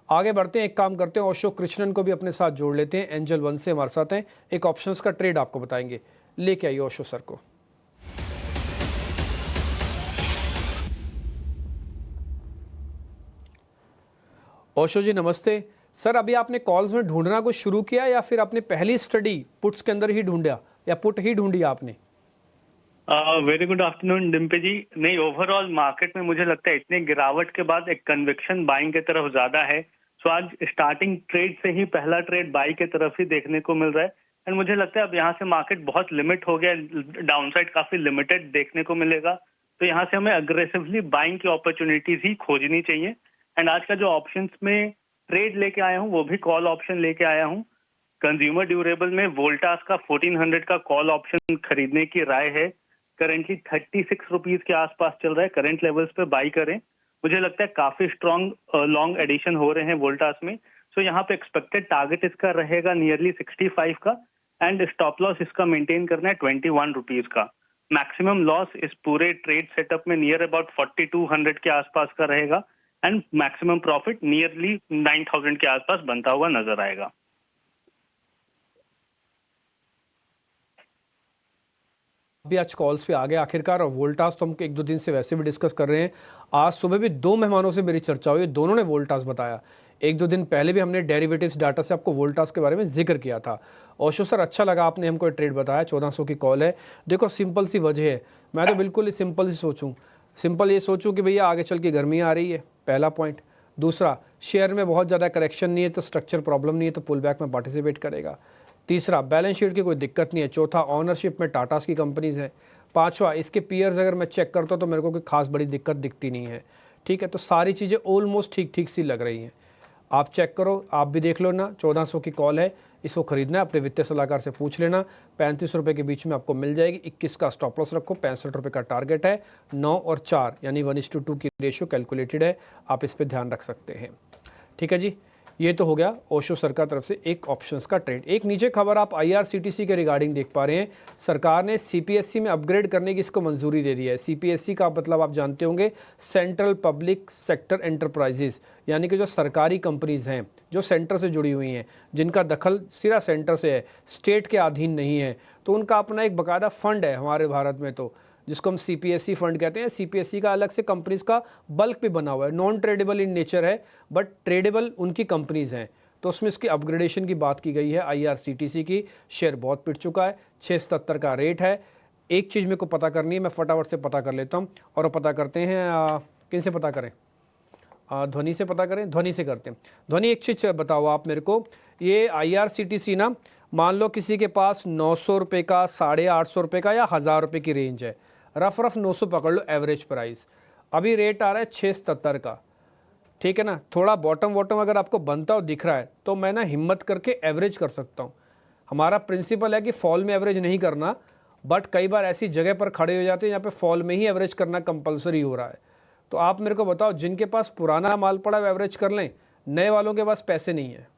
[SPEAKER 6] आगे बढ़ते हैं, एक काम करते हैं, ओशो कृष्णन को भी अपने साथ जोड़ लेते हैं, एंजल 1 से हमारे साथ हैं, एक ऑप्शंस का ट्रेड आपको बताएंगे। लेके आइए ओशो सर को। ओशो जी नमस्ते सर, अभी आपने कॉल्स में ढूंढना कुछ शुरू किया या फिर आपने पहली स्टडी पुट्स के अंदर ही ढूंढा या पुट ही ढूंढी आपने?
[SPEAKER 7] वेरी गुड आफ्टरनून डिम्पी जी। नहीं, ओवरऑल मार्केट में मुझे लगता है इतने गिरावट के बाद एक कन्विक्शन बाइंग की तरफ ज्यादा है। सो आज स्टार्टिंग ट्रेड से ही पहला ट्रेड बाई की तरफ ही देखने को मिल रहा है, एंड मुझे लगता है अब यहाँ से मार्केट बहुत लिमिट हो गया, डाउनसाइड काफी लिमिटेड देखने को मिलेगा। तो यहाँ से हमें अग्रेसिवली बाइंग की अपॉर्चुनिटीज ही खोजनी चाहिए। एंड आज का जो ऑप्शंस में ट्रेड लेके आया हूँ वो भी कॉल ऑप्शन लेके आया हूँ। कंज्यूमर ड्यूरेबल में वोल्टास का 1400 का कॉल ऑप्शन खरीदने की राय है। करेंटली 36 रुपीज के आसपास चल रहा है, करंट लेवल्स पे बाई करें। मुझे लगता है काफी स्ट्रॉन्ग लॉन्ग एडिशन हो रहे हैं वोल्टास में। सो यहाँ पे एक्सपेक्टेड टारगेट इसका रहेगा नियरली 65 का, एंड स्टॉप लॉस इसका मेंटेन करना है 21 रुपीज का। मैक्सिमम लॉस इस पूरे ट्रेड सेटअप में नियर अबाउट 4200 के आसपास का रहेगा, एंड मैक्सिमम प्रॉफिट नियरली 9000 के आसपास बनता हुआ नजर आएगा।
[SPEAKER 6] अभी आज कॉल्स पे आ गए आखिरकार, और वोल्टास तो हम 1-2 दिन से वैसे भी डिस्कस कर रहे हैं। आज सुबह भी 2 मेहमानों से मेरी चर्चा हुई, दोनों ने वोल्टास बताया। 1-2 दिन पहले भी हमने डेरिवेटिव्स डाटा से आपको वोल्टास के बारे में जिक्र किया था। ओशो सर, अच्छा लगा आपने हमको ट्रेड बताया, 1400 की कॉल है। देखो सिंपल सी वजह है, मैं तो बिल्कुल ही सिंपल ये सोचूं कि भैया आगे चल के गर्मी आ रही है, पहला पॉइंट। दूसरा, शेयर में बहुत ज़्यादा करेक्शन नहीं है तो स्ट्रक्चर प्रॉब्लम नहीं है तो पुल बैक में पार्टिसिपेट करेगा। तीसरा, बैलेंस शीट की कोई दिक्कत नहीं है। चौथा, ऑनरशिप में टाटास की कंपनीज़ हैं। पांचवा, इसके पीयर्स अगर मैं चेक करता हूँ तो मेरे को कोई खास बड़ी दिक्कत दिखती नहीं है। ठीक है, तो सारी चीज़ें ऑलमोस्ट ठीक ठीक सी लग रही हैं। आप चेक करो, आप भी देख लो ना। 1400 की कॉल है, इसको खरीदना है, अपने वित्तीय सलाहकार से पूछ लेना। 35 रुपये के बीच में आपको मिल जाएगी। 21 का स्टॉप लॉस रखो, 65 रुपये का टारगेट है। 9 और 4 यानी 1:2 की रेशियो कैलकुलेटेड है, आप इस पर ध्यान रख सकते हैं। ठीक है जी, ये तो हो गया ओशो सर का तरफ से एक ऑप्शंस का ट्रेड। एक नीचे खबर आप IRCTC के रिगार्डिंग देख पा रहे हैं। सरकार ने CPSE में अपग्रेड करने की इसको मंजूरी दे दी है। CPSE का मतलब आप जानते होंगे, सेंट्रल पब्लिक सेक्टर एंटरप्राइजेज, यानी कि जो सरकारी कंपनीज़ हैं जो सेंटर से जुड़ी हुई हैं, जिनका दखल सिरा सेंटर से है, स्टेट के अधीन नहीं है, तो उनका अपना एक बाकायदा फंड है हमारे भारत में, तो जिसको हम CPSE फंड कहते हैं। CPSE का अलग से कंपनीज़ का बल्क भी बना हुआ है, नॉन ट्रेडेबल इन नेचर है बट ट्रेडेबल उनकी कंपनीज़ हैं, तो उसमें इसकी अपग्रेडेशन की बात की गई है। IRCTC की शेयर बहुत पिट चुका है, 677 का रेट है। एक चीज़ मेरे को पता करनी है, मैं फटाफट से पता कर लेता हूँ, और पता करते हैं किन से पता करें, ध्वनि से पता करें, ध्वनि से करते हैं। ध्वनि, एक चीज़ बताओ आप मेरे को, ये IRCTC ना, मान लो किसी के पास 900 रुपये का, 850 रुपये का या 1000 रुपये की रेंज है, रफ 900 पकड़ लो एवरेज प्राइस। अभी रेट आ रहा है 677 का, ठीक है ना। थोड़ा बॉटम अगर आपको बनता हो दिख रहा है तो मैं ना हिम्मत करके एवरेज कर सकता हूँ। हमारा प्रिंसिपल है कि फॉल में एवरेज नहीं करना, बट कई बार ऐसी जगह पर खड़े हो जाते हैं यहाँ पे फॉल में ही एवरेज करना कंपलसरी हो रहा है। तो आप मेरे को बताओ, जिनके पास पुराना माल पड़ा है वो एवरेज कर लें, नए वालों के पास पैसे नहीं है।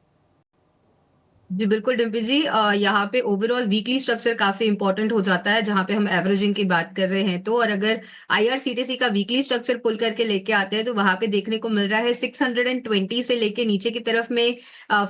[SPEAKER 4] जी बिल्कुल डिम्पी जी, यहाँ पे ओवरऑल वीकली स्ट्रक्चर काफी इंपॉर्टेंट हो जाता है जहाँ पे हम एवरेजिंग की बात कर रहे हैं तो। और अगर IRCTC का वीकली स्ट्रक्चर पुल करके लेके आते हैं तो वहां पे देखने को मिल रहा है 620 से लेके नीचे की तरफ में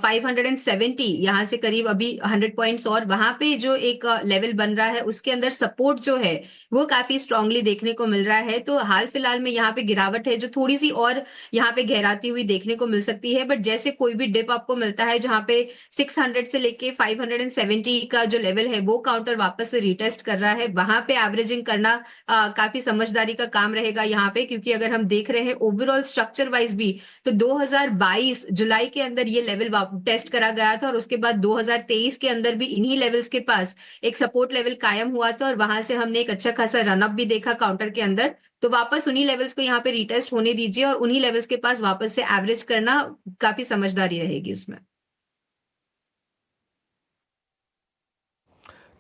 [SPEAKER 4] 570, यहाँ से करीब अभी 100 पॉइंट्स, और वहां पे जो एक लेवल बन रहा है उसके अंदर सपोर्ट जो है वो काफी स्ट्रांगली देखने को मिल रहा है। तो हाल फिलहाल में यहाँ पे गिरावट है जो थोड़ी सी और यहाँ पे गहराती हुई देखने को मिल सकती है, बट जैसे कोई भी डिप आपको मिलता है जहाँ पे 600 से लेके 570 का जो लेवल है वो काउंटर वापस से रिटेस्ट कर रहा है, वहां पे एवरेजिंग करना काफी समझदारी का काम रहेगा यहाँ पे। क्योंकि अगर हम देख रहे हैं ओवरऑल स्ट्रक्चर वाइज भी तो 2022 जुलाई के अंदर ये लेवल टेस्ट करा गया था, और उसके बाद 2023 के अंदर भी इन्हीं लेवल्स के पास एक सपोर्ट लेवल कायम हुआ था, और वहां से हमने एक अच्छा खासा रनअप भी देखा काउंटर के अंदर। तो वापस उन्हीं लेवल्स को यहाँ पे रिटेस्ट होने दीजिए, और उन्हीं लेवल्स के पास वापस से एवरेज करना काफी समझदारी रहेगी उसमें।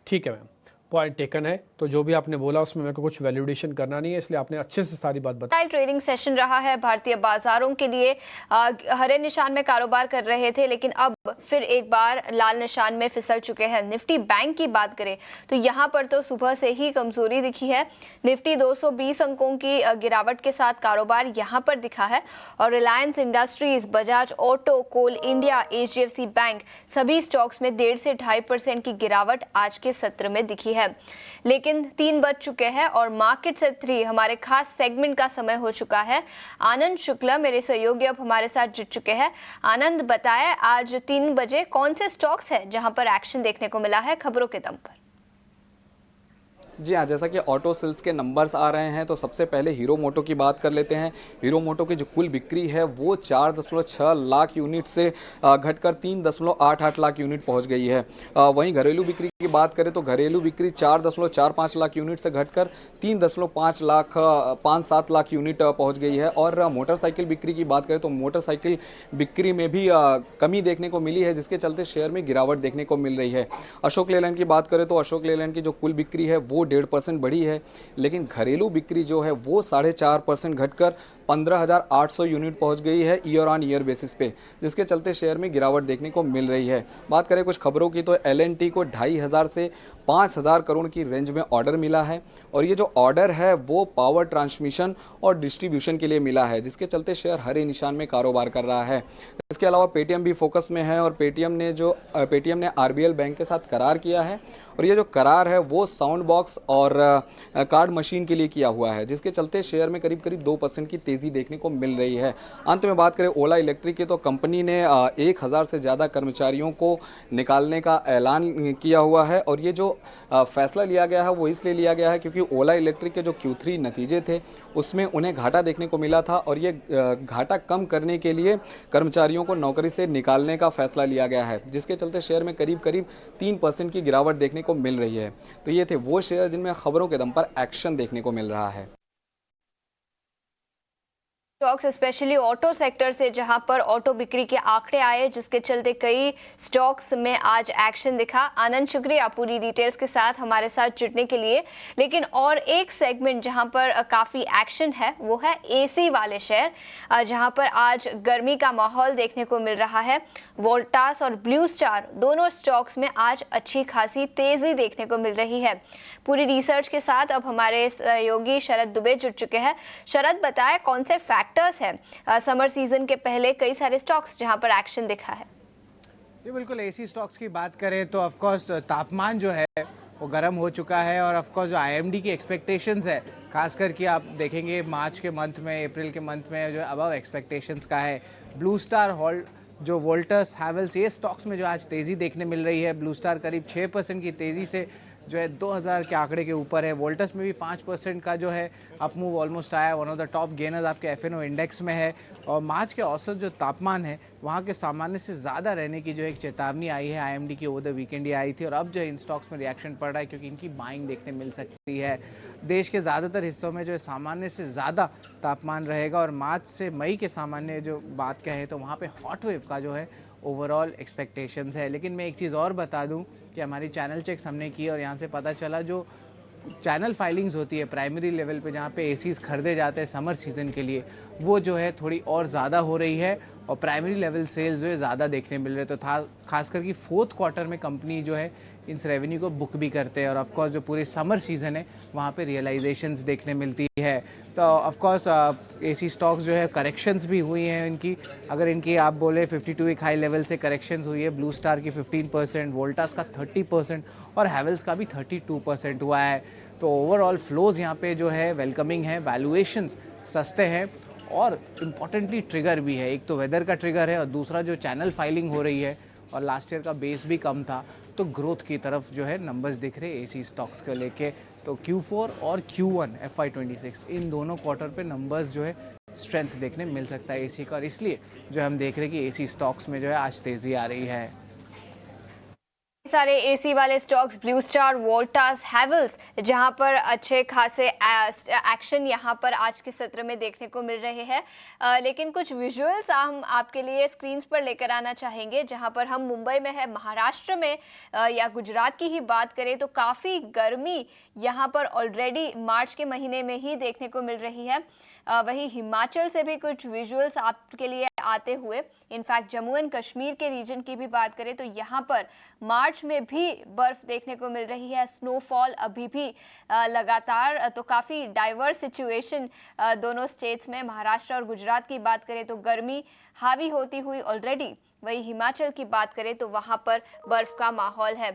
[SPEAKER 6] ठीक है मैम, पॉइंट टेकन है। तो जो भी आपने बोला उसमें मेरे को कुछ वैल्यूडेशन करना नहीं है, इसलिए आपने अच्छे से सारी बात बताई।
[SPEAKER 1] ट्रेडिंग सेशन रहा है भारतीय बाजारों के लिए। हरे निशान में कारोबार कर रहे थे, लेकिन अब फिर एक बार लाल निशान में फिसल चुके हैं। निफ्टी बैंक की बात करें तो यहाँ पर तो सुबह से ही कमजोरी दिखी है। निफ्टी 220 अंकों की गिरावट के साथ कारोबार यहाँ पर दिखा है, और रिलायंस इंडस्ट्रीज, बजाज ऑटो, कोल इंडिया, HDFC बैंक सभी स्टॉक्स में 1.5 से 2.5% की गिरावट आज के सत्र में दिखी है। लेकिन 3 बज चुके हैं और मार्केट से 3 हमारे खास सेगमेंट का समय हो चुका है। आनंद शुक्ला मेरे सहयोगी अब हमारे साथ जुड़ चुके हैं। आनंद, बताएं आज 3 बजे कौन से स्टॉक्स हैं जहां पर एक्शन देखने को मिला है खबरों के दम पर?
[SPEAKER 8] जी हाँ, जैसा कि ऑटो सेल्स के नंबर्स आ रहे हैं तो सबसे पहले हीरो मोटो की बात कर लेते हैं। हीरो मोटो की जो कुल बिक्री है वो 4.6 लाख यूनिट से घटकर 3.88 लाख यूनिट पहुंच गई है। वहीं घरेलू बिक्री की बात करें तो घरेलू बिक्री 4.45 लाख यूनिट से घटकर 3.57 लाख यूनिट पहुंच गई है। और मोटरसाइकिल बिक्री की बात करें तो मोटरसाइकिल बिक्री में भी कमी देखने को मिली है, जिसके चलते शेयर में गिरावट देखने को मिल रही है। अशोक लेलैंड की बात करें तो अशोक लेलैंड की जो कुल बिक्री है वो 1.5% बढ़ी है, लेकिन घरेलू बिक्री जो है वो 4.5% घटकर 15,800 यूनिट पहुंच गई है ईयर ऑन ईयर बेसिस पे, जिसके चलते शेयर में गिरावट देखने को मिल रही है। बात करें कुछ खबरों की तो L&T को 2,500 से 5,000 करोड़ की रेंज में ऑर्डर मिला है, और ये जो ऑर्डर है वो पावर ट्रांसमिशन और डिस्ट्रीब्यूशन के लिए मिला है, जिसके चलते शेयर हरे निशान में कारोबार कर रहा है। इसके अलावा पेटीएम भी फोकस में है, और पेटीएम ने RBL बैंक के साथ करार किया है, और ये जो करार है वो साउंड बॉक्स और कार्ड मशीन के लिए किया हुआ है, जिसके चलते शेयर में करीब 2% की तेज़ी देखने को मिल रही है। अंत में बात करें ओला इलेक्ट्रिक की तो कंपनी ने 1,000 से ज़्यादा कर्मचारियों को निकालने का ऐलान किया हुआ है, और ये जो फैसला लिया गया है वो इसलिए लिया गया है क्योंकि ओला इलेक्ट्रिक के जो Q3 नतीजे थे उसमें उन्हें घाटा देखने को मिला था और ये घाटा कम करने के लिए कर्मचारियों को नौकरी से निकालने का फैसला लिया गया है, जिसके चलते शेयर में करीब करीब 3% की गिरावट देखने को मिल रही है। तो ये थे वो शेयर जिनमें खबरों के दम पर एक्शन देखने को मिल रहा है।
[SPEAKER 1] स्टॉक्स स्पेशली ऑटो सेक्टर से, जहां पर ऑटो बिक्री के आंकड़े आए, जिसके चलते कई स्टॉक्स में आज एक्शन दिखा। आनंद, शुक्रिया पूरी डिटेल्स के साथ हमारे साथ जुड़ने के लिए। लेकिन और एक सेगमेंट जहां पर काफी एक्शन है वो है एसी वाले शेयर, जहां पर आज गर्मी का माहौल देखने को मिल रहा है। वोल्टास और ब्लू स्टार दोनों स्टॉक्स में आज अच्छी खासी तेजी देखने को मिल रही है। पूरी रिसर्च के साथ अब हमारे सहयोगी शरद दुबे जुड़ चुके हैं। शरद, बताएं कौन से फैक्टर्स हैं समर सीजन के पहले कई सारे स्टॉक्स जहां पर एक्शन दिखा है?
[SPEAKER 9] ये बिल्कुल एसी स्टॉक्स की बात करें तो ऑफ कोर्स तापमान जो है वो गर्म हो चुका है और ऑफ कोर्स जो आईएमडी की एक्सपेक्टेशंस है, खासकर कि आप देखेंगे मार्च के मंथ में, अप्रैल के मंथ में जो अबव एक्सपेक्टेशंस का है। ब्लू स्टार, हॉल जो वोल्टस, हैवेल्स, ये स्टॉक्स में जो आज तेज़ी देखने मिल रही है। ब्लू स्टार करीब 6% की तेज़ी से जो है 2000 के आंकड़े के ऊपर है। वोल्टस में भी 5% का जो है अपमूव ऑलमोस्ट आया। One of the top gainers आपके एफएनओ इंडेक्स में है। और मार्च के औसत जो तापमान है वहाँ के सामान्य से ज़्यादा रहने की जो एक चेतावनी आई है आईएमडी की, ओवर द वीकेंड ये आई थी। और अब जो है इन स्टॉक्स में रिएक्शन पड़ रहा है क्योंकि इनकी बाइंग देखने मिल सकती है। देश के ज़्यादातर हिस्सों में जो है सामान्य से ज़्यादा तापमान रहेगा और मार्च से मई के सामान्य जो बात कहें तो वहाँ पे हॉट वेव का जो है ओवरऑल एक्सपेक्टेशंस है। लेकिन मैं एक चीज़ और बता दूं कि हमारी चैनल चेक्स हमने की और यहाँ से पता चला जो चैनल फाइलिंग्स होती है प्राइमरी लेवल पे जहाँ पे एसीज खरीदे जाते हैं समर सीज़न के लिए, वो जो है थोड़ी और ज़्यादा हो रही है और प्राइमरी लेवल सेल्स जो है ज़्यादा देखने मिल रहे। तो खासकर कि फोर्थ क्वार्टर में कंपनी जो है इस रेवेन्यू को बुक भी करते हैं और ऑफकोर्स जो पूरे समर सीज़न है वहाँ पे रियलाइजेशंस देखने मिलती है। तो ऑफकोर्स एसी स्टॉक्स जो है करेक्शंस भी हुई हैं इनकी। अगर इनकी आप बोले 52 वीक हाई लेवल से करेक्शंस हुई है। ब्लू स्टार की 15%, वोल्टास का 30% और हैवेल्स का भी 32% हुआ है। तो ओवरऑल फ्लोज यहाँ पे जो है वेलकमिंग है, वैल्यूएशंस सस्ते हैं और इम्पॉर्टेंटली ट्रिगर भी है। एक तो वेदर का ट्रिगर है और दूसरा जो चैनल फाइलिंग हो रही है और लास्ट ईयर का बेस भी कम था, तो ग्रोथ की तरफ जो है नंबर्स दिख रहे एसी स्टॉक्स को लेके। तो Q4 और Q1 FY26 इन दोनों क्वार्टर पे नंबर्स जो है स्ट्रेंथ देखने मिल सकता है एसी का, और इसलिए जो हम देख रहे हैं कि एसी स्टॉक्स में जो है आज तेजी आ रही है।
[SPEAKER 1] सारे एसी वाले stocks, blue star, Voltas, Havells, जहां पर अच्छे खासे एक्शन यहां पर आज के सत्र में देखने को मिल रहे हैं। लेकिन कुछ विजुअल्स हम आपके लिए स्क्रीन्स पर लेकर आना चाहेंगे। जहां पर हम मुंबई में है, महाराष्ट्र में या गुजरात की ही बात करें तो काफ़ी गर्मी यहां पर ऑलरेडी मार्च के महीने में ही देखने को मिल रही है। वहीं हिमाचल से भी कुछ विजुअल्स आपके लिए आते हुए, इनफैक्ट जम्मू एंड कश्मीर के रीजन की भी बात करें तो यहाँ पर मार्च में भी बर्फ देखने को मिल रही है। स्नोफॉल अभी भी लगातार, तो काफ़ी डाइवर्स सिचुएशन दोनों स्टेट्स में। महाराष्ट्र और गुजरात की बात करें तो गर्मी हावी होती हुई ऑलरेडी, वही हिमाचल की बात करें तो वहाँ पर बर्फ का माहौल है।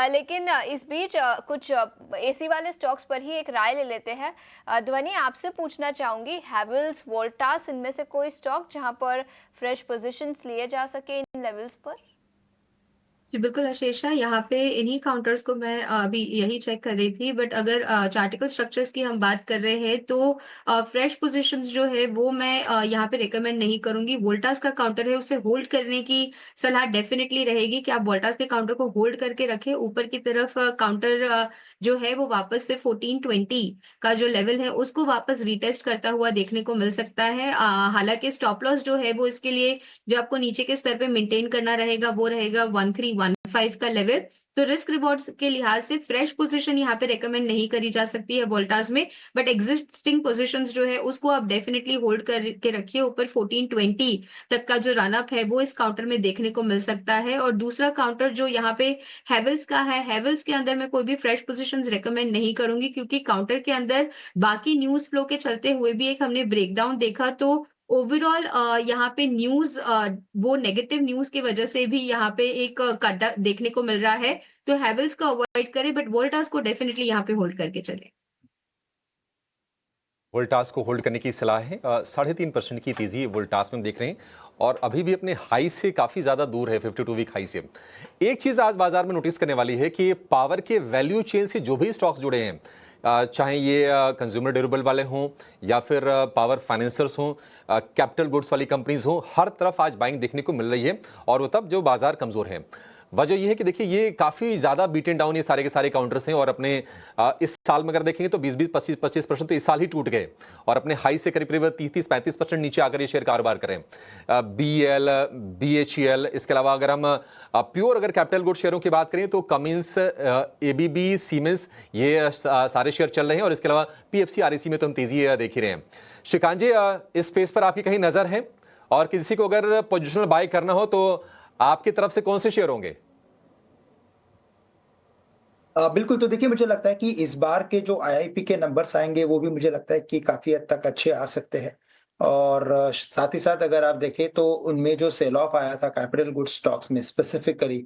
[SPEAKER 1] लेकिन इस बीच कुछ एसी वाले स्टॉक्स पर ही एक राय ले लेते हैं। ध्वनि, आपसे पूछना चाहूँगी, हैवेल्स, वोल्टास, इनमें से कोई स्टॉक जहाँ पर फ्रेश पोजीशंस लिए जा सके इन लेवल्स पर?
[SPEAKER 4] जी बिल्कुल आशीषा, यहाँ पे इन्हीं काउंटर्स को मैं अभी यही चेक कर रही थी। बट अगर चार्टिकल स्ट्रक्चर्स की हम बात कर रहे हैं तो फ्रेश पोजीशंस जो है वो मैं यहाँ पे रिकमेंड नहीं करूंगी। वोल्टास का काउंटर है, उसे होल्ड करने की सलाह डेफिनेटली रहेगी कि आप वोल्टास के काउंटर को होल्ड करके रखें। ऊपर की तरफ काउंटर जो है वो वापस से 1420 का जो लेवल है उसको वापस रिटेस्ट करता हुआ देखने को मिल सकता है। हालांकि स्टॉप लॉस जो है वो इसके लिए जो आपको नीचे के स्तर पे मेंटेन करना रहेगा वो रहेगा 1315 का लेवल। तो रिस्क रिवॉर्ड्स के लिहाज से फ्रेश पोजीशन यहाँ पे रेकमेंड नहीं करी जा सकती है वोल्टास में। बट एग्जिस्टिंग पोजीशंस जो है उसको आप डेफिनेटली होल्ड करके रखिए। ऊपर 1420 तक का जो रन अप है वो इस काउंटर में देखने को मिल सकता है। और दूसरा काउंटर जो यहाँ पे हैवेल्स का है, हैवेल्स के अंदर मैं कोई भी फ्रेश पोजीशंस रेकमेंड नहीं करूंगी क्योंकि काउंटर के अंदर बाकी न्यूज फ्लो के चलते हुए भी एक हमने ब्रेकडाउन देखा। तो ओवरऑल यहाँ पे न्यूज वो नेगेटिव न्यूज की वजह से भी यहाँ पे एक कट देखने को मिल रहा है। तो हैवेल्स को अवॉइड करें बट वोल्टास को डेफिनेटली यहाँ पे होल्ड करके चले।
[SPEAKER 2] वोल्टास को होल्ड करने की सलाह है। 3.5% की तेजी वोल्टास में हम देख रहे हैं और अभी भी अपने हाई से काफी ज्यादा दूर है, 52 वीक हाई से। एक चीज आज बाजार में नोटिस करने वाली है कि पावर के वैल्यू चेन से जो भी स्टॉक्स जुड़े हैं, चाहे ये कंज्यूमर ड्यूरेबल वाले हों या फिर पावर फाइनेंसर्स हों, कैपिटल गुड्स वाली कंपनीज हों, हर तरफ आज बाइंग देखने को मिल रही है और वो तब जो बाजार कमजोर है। वजह यह है कि देखिए ये काफी ज्यादा बीटन डाउन ये सारे के सारे काउंटर्स हैं और अपने इस साल में अगर देखेंगे तो 20-25% तो इस साल ही टूट गए और अपने हाई से करीब करीब 30-35% नीचे आकर ये शेयर कारोबार करें। BEL, BHEL, इसके अलावा अगर हम प्योर अगर कैपिटल गुड शेयरों की बात करें तो कमिंस, ABB, सीमेंस, ये सारे शेयर चल रहे हैं और इसके अलावा PFC, REC में तो हम तेजी देख ही रहे हैं। श्रीकांत जी, इस स्पेस पर आपकी कहीं नजर है और किसी को अगर पोजिशनल बाय करना हो तो आपकी तरफ से कौन से शेयर होंगे?
[SPEAKER 3] बिल्कुल, तो देखिए मुझे लगता है कि इस बार के जो IIP के नंबर्स आएंगे वो भी मुझे लगता है कि काफी हद तक अच्छे आ सकते हैं और साथ ही साथ अगर आप देखें तो उनमें जो सेल ऑफ आया था कैपिटल गुड्स स्टॉक्स में स्पेसिफिकली,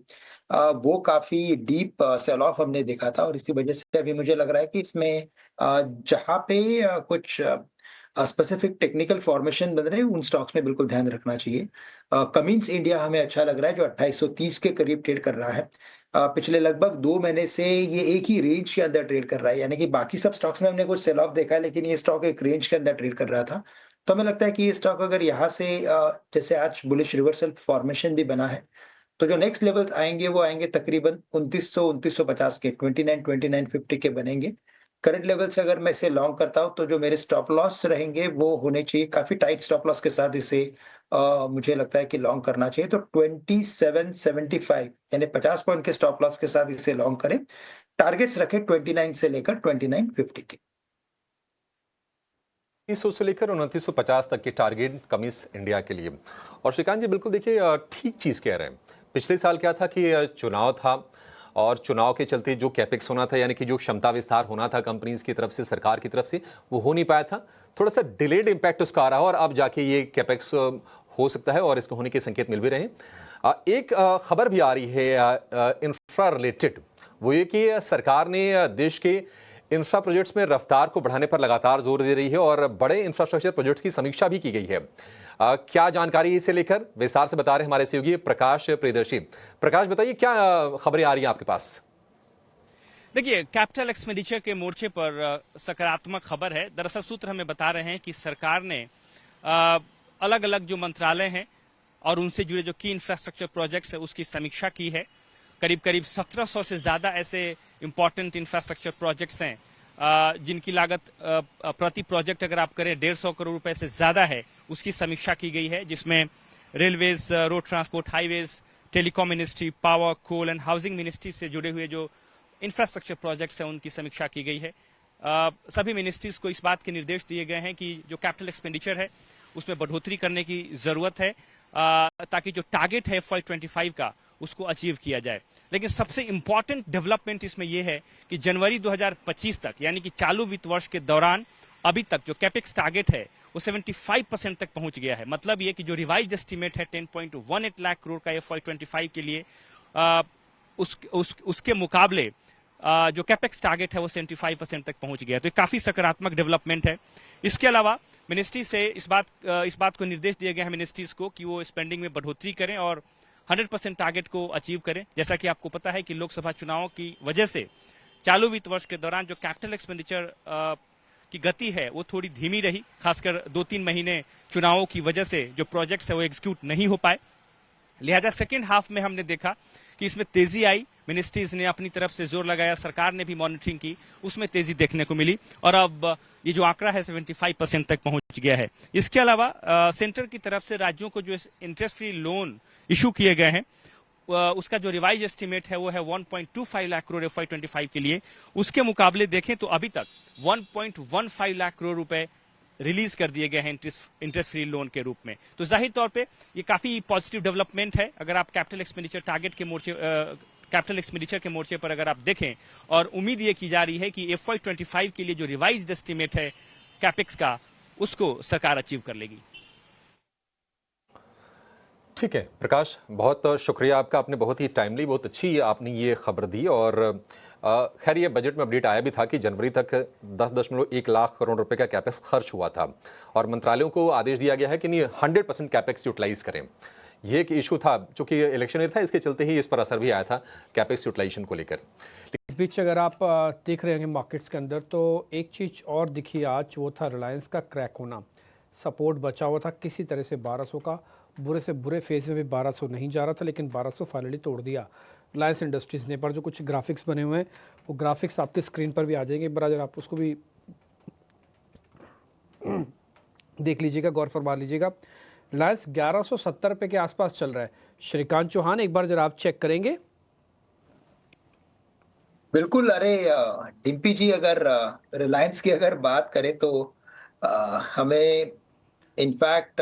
[SPEAKER 3] वो काफी डीप सेल ऑफ हमने देखा था और इसी वजह से अभी मुझे लग रहा है कि इसमें जहाँ पे कुछ स्पेसिफिक टेक्निकल फॉर्मेशन बन रहे हैं उन स्टॉक्स में बिल्कुल ध्यान रखना चाहिए। कमिंस इंडिया हमें अच्छा लग रहा है जो 2830 के करीब ट्रेड कर रहा है। पिछले लगभग 2 महीने से ये एक ही रेंज के अंदर ट्रेड कर रहा है, यानी कि बाकी सब स्टॉक्स में हमने कुछ सेल ऑफ देखा है लेकिन ये स्टॉक एक रेंज के अंदर ट्रेड कर रहा था। तो हमें लगता है कि ये स्टॉक अगर यहाँ से जैसे आज बुलिश रिवर्सल फॉर्मेशन भी बना है तो जो नेक्स्ट लेवल्स आएंगे वो आएंगे तकरीबन 2950 के 2950 के बनेंगे। करंट लेवल से अगर मैं इसे लॉन्ग करता हूं तो जो मेरे स्टॉप लॉस रहेंगे वो होने चाहिए काफी टाइट स्टॉप लॉस के साथ इसे मुझे लगता है कि लॉन्ग करना चाहिए। तो 2775 यानी 50 पॉइंट के स्टॉप लॉस के साथ इसे लॉन्ग करें। टारगेट्स रखें 29 से लेकर 2950 के।
[SPEAKER 2] 2900 से लेकर 2950 तक के टारगेट कमिंस इंडिया के लिए। और श्रीकांत जी बिल्कुल देखिए ठीक चीज कह रहे हैं। पिछले साल क्या था कि चुनाव था और चुनाव के चलते जो कैपेक्स होना था, यानी कि जो क्षमता विस्तार होना था कंपनीज की तरफ से, सरकार की तरफ से, वो हो नहीं पाया था। थोड़ा सा डिलेड इंपैक्ट उसका आ रहा है और अब जाके ये कैपेक्स हो सकता है और इसको होने के संकेत मिल भी रहे हैं। एक खबर भी आ रही है इंफ्रा रिलेटेड, वो ये कि सरकार ने देश के इंफ्रा प्रोजेक्ट्स में रफ्तार को बढ़ाने पर लगातार जोर दे रही है और बड़े इंफ्रास्ट्रक्चर प्रोजेक्ट्स की समीक्षा भी की गई है। क्या जानकारी इसे लेकर विस्तार से बता रहे हैं हमारे सहयोगी प्रकाश प्रियदर्शी। प्रकाश, बताइए क्या खबरें आ रही हैं आपके पास?
[SPEAKER 10] देखिए, कैपिटल एक्सपेंडिचर के मोर्चे पर सकारात्मक खबर है। दरअसल सूत्र हमें बता रहे हैं कि सरकार ने अलग अलग जो मंत्रालय हैं और उनसे जुड़े जो की इंफ्रास्ट्रक्चर प्रोजेक्ट्स है उसकी समीक्षा की है। करीब करीब 1700 से ज्यादा ऐसे इंपॉर्टेंट इंफ्रास्ट्रक्चर प्रोजेक्ट्स हैं जिनकी लागत प्रति प्रोजेक्ट अगर आप करें 150 करोड़ रुपए से ज्यादा है, उसकी समीक्षा की गई है, जिसमें railways, road transport, highways, telecom ministry, power, coal and housing ministry से जुड़े हुए जो इंफ्रास्ट्रक्चर प्रोजेक्ट्स हैं उनकी समीक्षा की गई है। सभी मिनिस्ट्रीज को इस बात के निर्देश दिए गए हैं कि जो कैपिटल एक्सपेंडिचर है उसमें बढ़ोतरी करने की जरूरत है ताकि जो टारगेट है FY25 का उसको अचीव किया जाए। लेकिन सबसे इंपॉर्टेंट डेवलपमेंट इसमें यह है कि जनवरी 2025 तक, यानी कि चालू वित्त वर्ष के दौरान अभी तक जो कैपेक्स टारगेट है वो 75% तक पहुंच गया है। मतलब ये कि जो रिवाइज एस्टीमेट है 10.18 लाख करोड़ का FY25 के लिए उसके मुकाबले जो कैपेक्स टारगेट है वो 75% तक पहुंच गया है। तो काफी सकारात्मक डेवलपमेंट है। इसके अलावा मिनिस्ट्री से इस बात को निर्देश दिए गए हैं मिनिस्ट्रीज को कि वो स्पेंडिंग में बढ़ोतरी करें और 100% टारगेट को अचीव करें। जैसा कि आपको पता है कि लोकसभा चुनावों की वजह से चालू वित्त वर्ष के दौरान जो कैपिटल एक्सपेंडिचर की गति है वो थोड़ी धीमी रही, खासकर 2-3 महीने चुनावों की वजह से जो प्रोजेक्ट्स है वो एग्जीक्यूट नहीं हो पाए। लिहाजा सेकेंड हाफ में हमने देखा कि इसमें तेजी आई, मिनिस्ट्रीज ने अपनी तरफ से जोर लगाया, सरकार ने भी मॉनिटरिंग की, उसमें तेजी देखने को मिली और अब ये जो आंकड़ा है 75% तक पहुंच गया है। इसके अलावा सेंटर की तरफ से राज्यों को जो इंटरेस्ट फ्री लोन इशू किए गए हैं उसका जो रिवाइज एस्टीमेट है वो है 1.25 लाख करोड़ FY25 के लिए। उसके मुकाबले देखें तो अभी तक 1.15 लाख करोड़ रुपए रिलीज कर दिए गए हैं इंटरेस्ट फ्री लोन के रूप में। तो जाहिर तौर पे ये काफी पॉजिटिव डेवलपमेंट है। अगर आप कैपिटल एक्सपेंडिचर टारगेट के मोर्चे कैपिटल एक्सपेंडिचर के मोर्चे पर अगर आप देखें, और उम्मीद ये की जा रही है कि FY25 के लिए जो रिवाइज्ड एस्टीमेट है कैपेक्स का उसको सरकार अचीव कर लेगी।
[SPEAKER 2] ठीक है प्रकाश, बहुत शुक्रिया आपका। आपने बहुत ही टाइमली, बहुत अच्छी आपने ये खबर दी और खैर ये बजट में अपडेट आया भी था कि जनवरी तक 10.1 लाख करोड़ रुपए का कैपेक्स खर्च हुआ था और मंत्रालयों को आदेश दिया गया है कि नहीं 100% कैपेक्स यूटिलाइज करें। ये एक इशू था, चूंकि इलेक्शन ईयर था, इसके चलते ही इस पर असर भी आया था कैपेक्स यूटिलाइजेशन को लेकर।
[SPEAKER 6] इस बीच अगर आप देख रहे होंगे मार्केट्स के अंदर तो एक चीज़ और दिखी आज, वो था रिलायंस का क्रैक होना। सपोर्ट बचा हुआ था किसी तरह से 1200 का, बुरे से बुरे फेज में भी 1200 नहीं जा रहा था, लेकिन 1200 फाइनली तोड़ दिया रिलायंस इंडस्ट्रीज़ ने। पर जो कुछ ग्राफिक्स बने हुए हैं वो ग्राफिक्स आपके स्क्रीन पर भी आ जाएंगे, एक बार अगर आप उसको भी देख लीजिएगा, गौर फरमा लीजिएगा। रिलायंस 1170 रुपये के आसपास चल रहा है। श्रीकांत चौहान एक बार जरा आप चेक करेंगे।
[SPEAKER 3] बिल्कुल। अरे डिम्पी जी, अगर रिलायंस की अगर बात करें तो हमें इनफैक्ट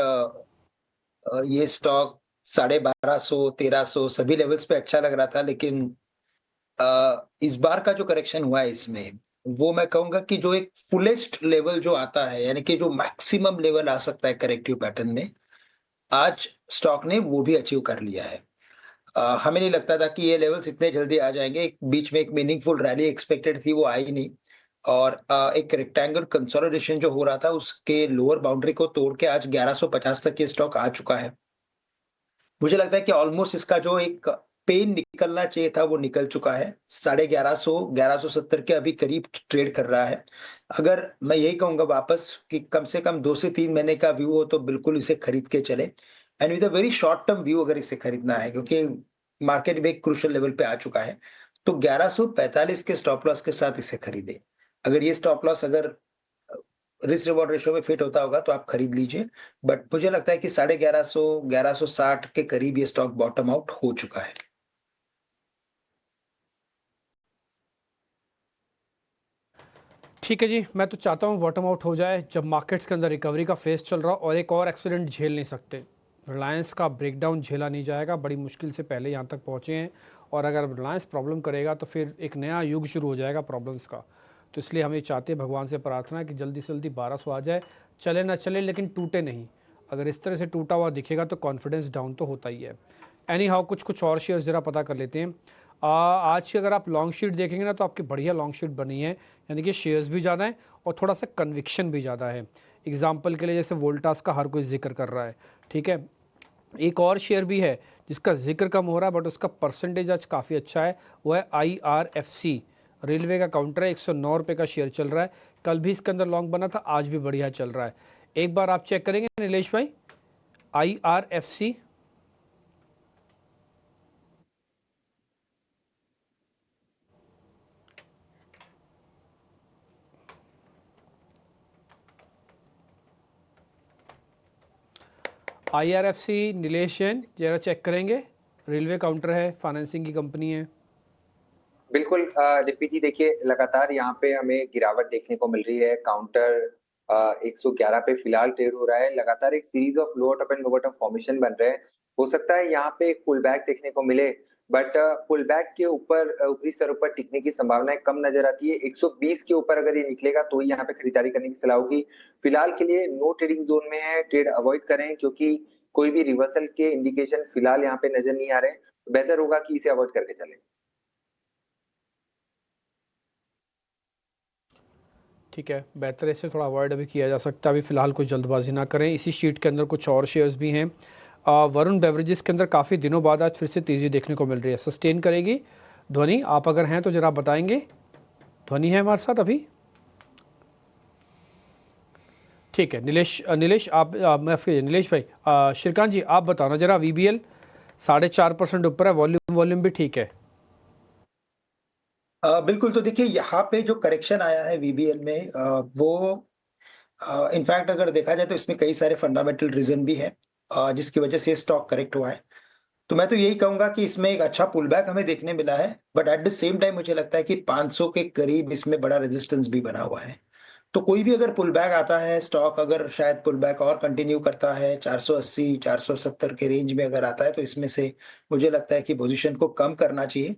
[SPEAKER 3] ये स्टॉक 1250, 1300 सभी लेवल्स पे अच्छा लग रहा था, लेकिन इस बार का जो करेक्शन हुआ है इसमें, वो मैं कहूंगा कि जो एक फुलेस्ट लेवल जो आता है, यानी कि जो मैक्सिमम लेवल आ सकता है करेक्टिव पैटर्न में, आज स्टॉक ने वो भी अचीव कर लिया है। हमें नहीं लगता था कि ये लेवल्स इतने जल्दी आ जाएंगे। बीच में एक मीनिंगफुल रैली एक्सपेक्टेड थी, वो आई नहीं, और एक रेक्टेंगल कंसोलिडेशन जो हो रहा था उसके लोअर बाउंड्री को तोड़ के आज 1150 तक ये स्टॉक आ चुका है। मुझे लगता है कि ऑलमोस्ट इसका जो एक पेन निकलना चाहिए था वो निकल चुका है। 1150, 1170 के अभी करीब ट्रेड कर रहा है। अगर मैं यही कहूंगा वापस कि कम से कम 2 से 3 महीने का व्यू हो तो बिल्कुल इसे खरीद के चले, and with a very short term view अगर इसे खरीदना है, क्योंकि मार्केट में एक क्रूशियल लेवल पे आ चुका है, तो 1145 के स्टॉप लॉस के साथ इसे खरीदे। अगर ये स्टॉप लॉस अगर रिस्क रिवॉर्ड रेशियो में फिट होता होगा तो आप खरीद लीजिए, बट मुझे लगता है कि 1150, 1160 के करीब ये स्टॉक बॉटम आउट हो चुका है।
[SPEAKER 6] ठीक है जी, मैं तो चाहता हूँ बॉटम आउट हो जाए जब मार्केट्स के अंदर रिकवरी का फेस चल रहा हो और एक और एक्सीडेंट झेल नहीं सकते। रिलायंस का ब्रेकडाउन झेला नहीं जाएगा, बड़ी मुश्किल से पहले यहाँ तक पहुँचे हैं, और अगर रिलायंस प्रॉब्लम करेगा तो फिर एक नया युग शुरू हो जाएगा प्रॉब्लम्स का। तो इसलिए हम ये चाहते हैं, भगवान से प्रार्थना है कि जल्दी से जल्दी 1200 आ जाए, चले ना चले लेकिन टूटे नहीं। अगर इस तरह से टूटा हुआ दिखेगा तो कॉन्फिडेंस डाउन तो होता ही है। एनी हाउ कुछ और शेयर्स ज़रा पता कर लेते हैं। आज की अगर आप लॉन्ग शीट देखेंगे ना तो आपकी बढ़िया लॉन्ग शीट बनी है, यानी कि शेयर्स भी ज़्यादा हैं और थोड़ा सा कन्विक्शन भी ज़्यादा है। एग्जाम्पल के लिए जैसे वोल्टास का हर कोई जिक्र कर रहा है, ठीक है। एक और शेयर भी है जिसका जिक्र कम हो रहा है बट उसका परसेंटेज आज काफ़ी अच्छा है, वो है IRFC, रेलवे का काउंटर है। 109 रुपये का शेयर चल रहा है, कल भी इसके अंदर लॉन्ग बना था, आज भी बढ़िया चल रहा है। एक बार आप चेक करेंगे नीलेश भाई, IRFC। IRFC नीलेश जैन जरा चेक करेंगे, रेलवे काउंटर है, फाइनेंसिंग की कंपनी है।
[SPEAKER 5] बिल्कुल डिप्टी जी, देखिए लगातार यहाँ पे हमें गिरावट देखने को मिल रही है। काउंटर 111 पे फिलहाल ट्रेड हो रहा है। लगातार एक series of lower top and lower top formation बन रहे हैं। हो सकता है यहाँ पे एक पुल बैक देखने को मिले, बट पुल बैक के ऊपर ऊपरी स्तर पर टिकने की संभावनाएं कम नजर आती है। 120 के ऊपर अगर ये निकलेगा तो ही यहाँ पे खरीदारी करने की सलाह होगी। फिलहाल के लिए नो ट्रेडिंग जोन में है, ट्रेड अवॉइड करें, क्योंकि कोई भी रिवर्सल के इंडिकेशन फिलहाल यहाँ पे नजर नहीं आ रहे। बेहतर होगा कि इसे अवॉइड करके चलें।
[SPEAKER 6] ठीक है, बेहतर इसे थोड़ा अवॉइड अभी किया जा सकता है, अभी फिलहाल कोई जल्दबाजी ना करें। इसी शीट के अंदर कुछ और शेयर्स भी हैं। वरुण बेवरेजेस के अंदर काफ़ी दिनों बाद आज फिर से तेज़ी देखने को मिल रही है, सस्टेन करेगी। ध्वनि आप अगर हैं तो जरा बताएंगे, ध्वनि है हमारे साथ अभी? ठीक है, नीलेश आप नीलेश भाई, श्रीकांत जी आप बताओ ना जरा। VBL 4.5% ऊपर है, वॉल्यूम भी ठीक है।
[SPEAKER 3] बिल्कुल। तो देखिए यहाँ पे जो करेक्शन आया है VBL में, वो इनफैक्ट अगर देखा जाए तो इसमें कई सारे फंडामेंटल रीजन भी है जिसकी वजह से स्टॉक करेक्ट हुआ है। तो मैं तो यही कहूंगा कि इसमें एक अच्छा पुल बैक हमें देखने मिला है, but at the same time मुझे लगता है कि 500 के करीब इसमें बड़ा रेजिस्टेंस भी बना हुआ है। तो कोई भी अगर पुल बैक आता है, स्टॉक अगर शायद पुल बैक और कंटिन्यू करता है 480, 470 के रेंज में अगर आता है, तो इसमें से मुझे लगता है कि पोजीशन को कम करना चाहिए।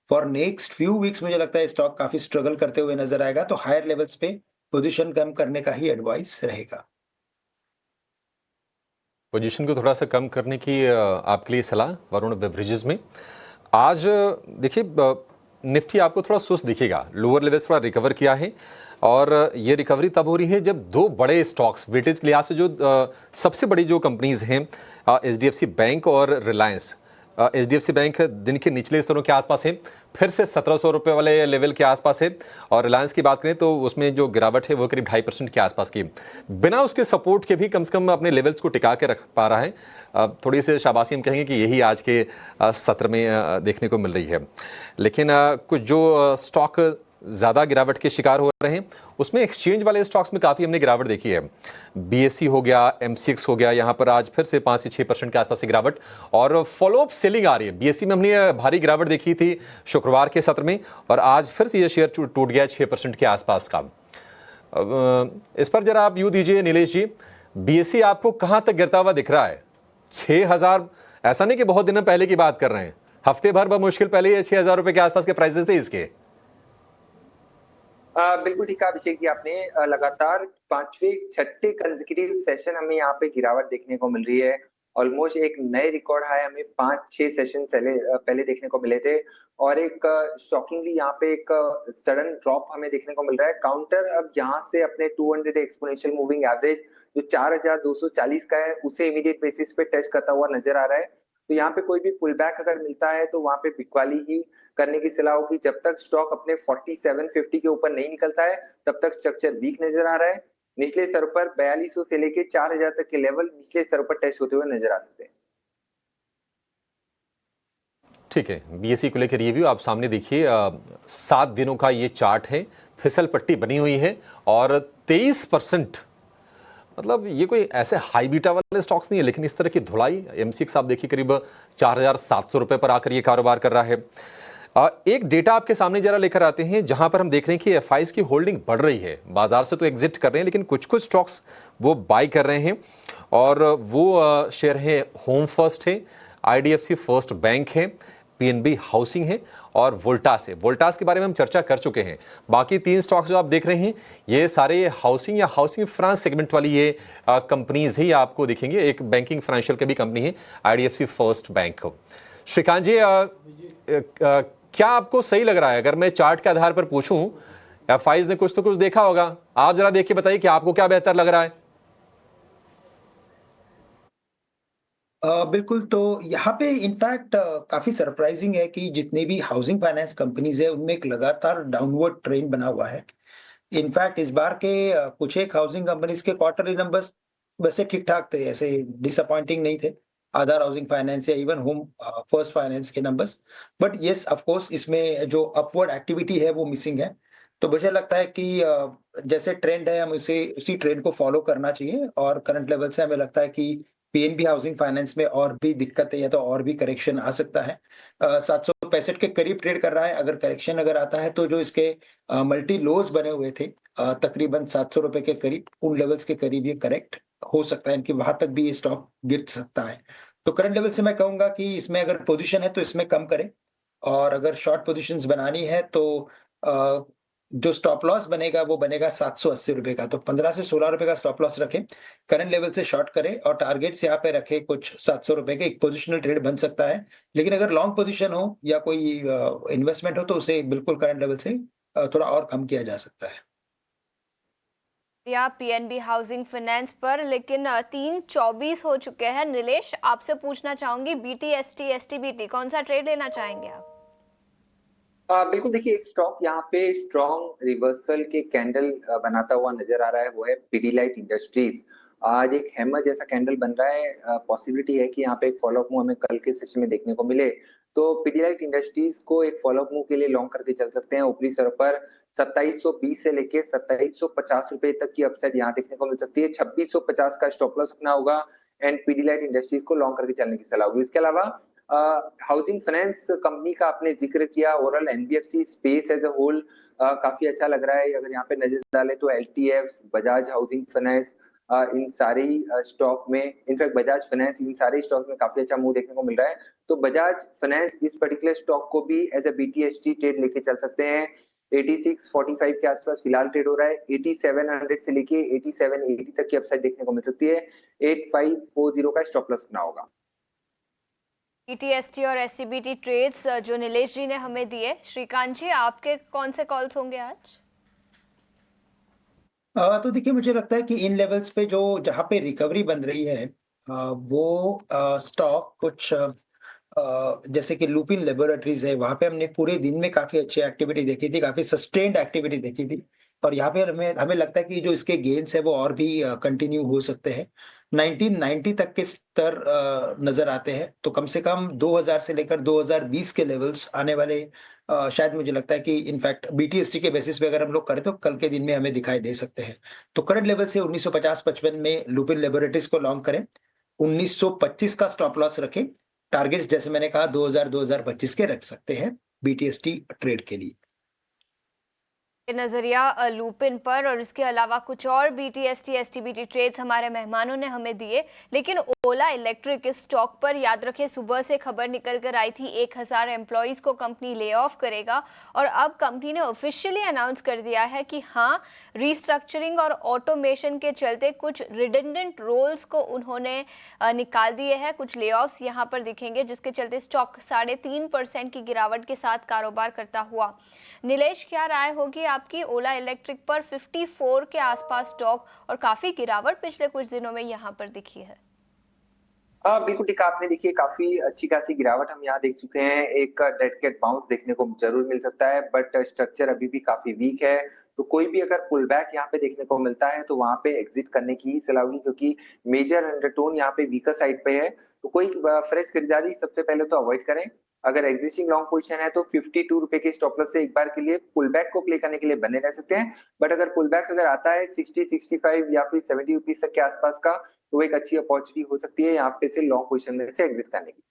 [SPEAKER 3] फॉर नेक्स्ट फ्यू वीक्स मुझे लगता है स्टॉक काफी स्ट्रगल करते हुए नजर आएगा, तो हायर लेवल्स पे पोजीशन कम करने का ही एडवाइस रहेगा।
[SPEAKER 2] पोजीशन को थोड़ा सा कम करने की आपके लिए सलाह वरुण बेवरेजेस में। आज देखिए निफ्टी आपको थोड़ा सुस्त दिखेगा, लोअर लेवल्स थोड़ा रिकवर किया है और ये रिकवरी तब हो रही है जब दो बड़े स्टॉक्स वेटेज के लिहाज से जो सबसे बड़ी जो कंपनीज हैं HDFC बैंक और रिलायंस। HDFC बैंक दिन के निचले स्तरों के आसपास है, फिर से 1700 रुपये वाले लेवल के आसपास है और रिलायंस की बात करें तो उसमें जो गिरावट है वो करीब 2.5% के आसपास की, बिना उसके सपोर्ट के भी कम से कम अपने लेवल्स को टिका के रख पा रहा है। थोड़ी सी शाबाशी हम कहेंगे कि यही आज के सत्र में देखने को मिल रही है। लेकिन कुछ जो स्टॉक ज़्यादा गिरावट के शिकार हो रहे हैं उसमें एक्सचेंज वाले स्टॉक्स में काफ़ी हमने गिरावट देखी है। BSE हो गया, MCX हो गया, यहाँ पर आज फिर से 5 से 6% के आसपास से गिरावट और फॉलोअप सेलिंग आ रही है। BSE में हमने भारी गिरावट देखी थी शुक्रवार के सत्र में और आज फिर से ये शेयर टूट गया 6% के आसपास का। इस पर जरा आप यूँ दीजिए नीलेश जी, BSE आपको कहाँ तक गिरता हुआ दिख रहा है? 6000, ऐसा नहीं कि बहुत दिनों पहले की बात कर रहे हैं, हफ्ते भर बमुश्किल पहले ये 6000 रुपये के आसपास के प्राइसेस थे इसके।
[SPEAKER 5] बिल्कुल ठीक है अभिषेक जी, आपने लगातार 5वें-6ठे कंसेक्यूटिव सेशन हमें यहाँ पे गिरावट देखने को मिल रही है। ऑलमोस्ट एक नए रिकॉर्ड हाई हमें 5-6 सेशन पहले देखने को मिले थे और एक शॉकिंगली यहाँ पे एक सडन ड्रॉप हमें देखने को मिल रहा है। काउंटर अब यहाँ से अपने 200 एक्सपोनेंशियल मूविंग एवरेज जो 4240 का है उसे इमीडिएट बेसिस पे टच करता हुआ नजर आ रहा है। तो यहाँ पे कोई भी पुल बैक अगर मिलता है तो वहां पे बिकवाली ही करने की सलाह होगी। जब तक स्टॉक अपने 4750 के ऊपर नहीं निकलता है तब तक स्ट्रक्चर वीक नजर आ रहा है। निचले स्तर पर 4200 से लेके 4000 तक के लेवल निचले स्तर पर टेस्ट होते हुए नजर आ सकते हैं।
[SPEAKER 2] ठीक है, BSE को लेकर रिव्यू आप सामने देखिए। 7 दिनों का ये चार्ट है, फिसल पट्टी बनी हुई है और 23%, मतलब ये कोई ऐसे हाई बीटा वाले स्टॉक्स नहीं है लेकिन इस तरह की धुलाई। MCX आप देखिए करीब 4700 रुपये पर आकर ये कारोबार कर रहा है। एक डेटा आपके सामने जरा लेकर आते हैं जहां पर हम देख रहे हैं कि FIs की होल्डिंग बढ़ रही है, बाजार से तो एग्जिट कर रहे हैं लेकिन कुछ कुछ स्टॉक्स वो बाय कर रहे हैं और वो शेयर है होम फर्स्ट है, IDFC फर्स्ट बैंक है, PNB हाउसिंग है और वोल्टास है। वोल्टास के बारे में हम चर्चा कर चुके हैं। बाकी 3 स्टॉक्स जो आप देख रहे हैं ये सारे हाउसिंग या हाउसिंग फाइनेंस सेगमेंट वाली ये कंपनीज ही आपको दिखेंगे। एक बैंकिंग फाइनेंशियल की भी कंपनी है IDFC फर्स्ट बैंक। श्रीकांत जी, क्या आपको सही लग रहा है? अगर मैं चार्ट के आधार पर पूछूं, FIs ने कुछ तो कुछ देखा होगा, आप जरा देख के बताइए कि आपको क्या बेहतर लग रहा है?
[SPEAKER 3] बिल्कुल, तो यहाँ पे इनफैक्ट काफी सरप्राइजिंग है कि जितनी भी हाउसिंग फाइनेंस कंपनीज है उनमें एक लगातार डाउनवर्ड ट्रेंड बना हुआ है। इनफैक्ट इस बार के कुछ एक हाउसिंग कंपनीज के क्वार्टरली नंबर्स वैसे ठीक ठाक थे, ऐसे डिसअपॉइंटिंग नहीं थे। आधार हाउसिंग फाइनेंस या इवन होम फर्स्ट फाइनेंस के numbers, but yes of course इसमें जो अपवर्ड एक्टिविटी है वो मिसिंग है। तो मुझे लगता है कि जैसे ट्रेंड है हम उसी ट्रेंड को फॉलो करना चाहिए और करंट लेवल से हमें लगता है कि PNB हाउसिंग फाइनेंस में और भी दिक्कत है या तो और भी करेक्शन आ सकता है। 765 के करीब ट्रेड कर रहा है। अगर करेक्शन अगर आता है तो जो इसके मल्टी लोज बने हुए थे तकरीबन 700 रुपए के करीब, उन लेवल्स के करीब ये करेक्ट हो सकता है, इनकी वहां तक भी ये स्टॉक गिर सकता है। तो करंट लेवल से मैं कहूंगा कि इसमें अगर पोजीशन है तो इसमें कम करें और अगर शॉर्ट पोजीशंस बनानी है तो जो स्टॉप लॉस बनेगा वो बनेगा 780 रुपए का। तो 15 से 16 रुपए का स्टॉप लॉस रखें, करंट लेवल से शॉर्ट करें और टारगेट्स यहाँ पे रखें कुछ 700 रुपए के। एक पोजिशनल ट्रेड बन सकता है, लेकिन अगर लॉन्ग पोजीशन हो या कोई इन्वेस्टमेंट हो तो उसे बिल्कुल करंट लेवल से थोड़ा और कम किया जा सकता है।
[SPEAKER 1] या PNB हाउसिंग फाइनेंस पर, लेकिन 3:24 हो चुके हैं। नीलेश, आपसे पूछना चाहूंगी BTST STBT कौन सा ट्रेड लेना चाहेंगे आप?
[SPEAKER 5] बिल्कुल, देखिए एक स्टॉक यहाँ पे स्ट्रॉन्ग रिवर्सल के कैंडल बनाता हुआ नजर आ रहा है, वो है पीडीलाइट इंडस्ट्रीज। आज एक हैमर जैसा कैंडल बन रहा है, पॉसिबिलिटी है कि यहाँ पे एक फॉलोअप मूव हमें कल के सेशन में देखने को मिले। तो पीडीलाइट इंडस्ट्रीज को एक फॉलोअप मूव के लिए लॉन्ग करके चल सकते हैं। ऊपरी स्तर पर 2720 से लेके 2750 रुपए तक की अपसाइड यहाँ देखने को मिल सकती है। 2650 का स्टॉप लॉस रखना होगा एंड पीडीलाइट इंडस्ट्रीज को लॉन्ग करके चलने की सलाह होगी। इसके अलावा हाउसिंग फाइनेंस कंपनी का आपने जिक्र किया, overall NBFC space as a whole काफी अच्छा लग रहा है। अगर यहाँ पे नजर डाले तो एलटीएफ, बजाज हाउसिंग फाइनेंस, इन सारी स्टॉक में, इनफैक्ट बजाज फाइनेंस, इन सारे स्टॉक में काफी अच्छा मूव देखने को मिल रहा है। तो बजाज फाइनेंस इस पर्टिकुलर स्टॉक को भी एज अ बीटीएसटी ट्रेड लेके चल सकते हैं। 8645 के आसपास फिलहाल ट्रेड हो रहा है। 8700 से लेके 8780 तक की अपसाइड देखने को मिल सकती है। 8540 का स्टॉप लॉस रखना होगा।
[SPEAKER 1] BTST और SCBT ट्रेड्स जो नीलेश जी ने हमें दिए, श्रीकांत जी आपके कौन से कॉल्स होंगे आज?
[SPEAKER 3] तो देखिए मुझे लगता है कि इन लेवल्स पे जो जहाँ पे रिकवरी बन रही है वो स्टॉक कुछ जैसे कि लुपिन लेबोरेटरीज है, वहां पे हमने पूरे दिन में काफी अच्छी एक्टिविटी देखी थी, काफी सस्टेन्ड एक्टिविटी देखी थी। और यहाँ पे हमें हमें लगता है कि जो इसके गेन्स है वो और भी कंटिन्यू हो सकते हैं। 1990 तक के स्तर नजर आते हैं, तो कम से कम 2000 से लेकर 2020 के लेवल्स आने वाले शायद मुझे लगता है कि इनफैक्ट BTST के बेसिस पे अगर हम लोग करें तो कल के दिन में हमें दिखाई दे सकते हैं। तो करंट लेवल से 1950-55 में लुपिन लेबोरेटरीज को लॉन्ग करें, 1925 का स्टॉप लॉस रखें, टारगेट्स जैसे मैंने कहा 2000-2025 के रख सकते हैं BTST ट्रेड के लिए।
[SPEAKER 1] नजरिया लुपिन पर और इसके अलावा कुछ और BTST STBT ट्रेड्स हमारे मेहमानों ने हमें दिए, लेकिन ओला इलेक्ट्रिक इस स्टॉक पर याद रखें सुबह से खबर निकल कर आई थी 1000 एम्प्लॉइज को कंपनी ले ऑफ करेगा और अब कंपनी ने ऑफिशियली अनाउंस कर दिया है कि हाँ, रीस्ट्रक्चरिंग और ऑटोमेशन के चलते कुछ रिडंडेंट रोल्स को उन्होंने निकाल दिए हैं। कुछ ले ऑफ्स यहाँ पर दिखेंगे जिसके चलते स्टॉक 3.5% की गिरावट के साथ कारोबार करता हुआ। नीलेश, क्या राय होगी आपकी ओला इलेक्ट्रिक पर? 54 के आसपास स्टॉक और काफी गिरावट पिछले कुछ दिनों में यहाँ पर दिखी है।
[SPEAKER 5] हाँ बिल्कुल ठीक, आपने देखिए काफी अच्छी खासी गिरावट हम यहाँ देख चुके हैं। एक डेड कैट बाउंस देखने को जरूर मिल सकता है, बट स्ट्रक्चर अभी भी काफी वीक है। तो कोई भी अगर पुल बैक यहाँ पे देखने को मिलता है तो वहां पे एग्जिट करने की ही सलाह होगी, क्योंकि मेजर अंडरटोन यहाँ पे वीकर साइड पे है। तो कोई फ्रेश खरीदारी सबसे पहले तो अवॉइड करें। अगर एग्जिस्टिंग लॉन्ग पोजीशन है तो 52 रुपए के स्टॉप लॉस से एक बार के लिए पुल बैक को प्ले करने के लिए बने रह सकते हैं। बट अगर पुल बैक अगर आता है 60, 65 या फिर 70 रुपीज तक के आसपास का, तो एक अच्छी अपॉर्चुनिटी हो सकती है यहाँ पे से लॉन्ग पोजीशन में से एग्जिट करने की।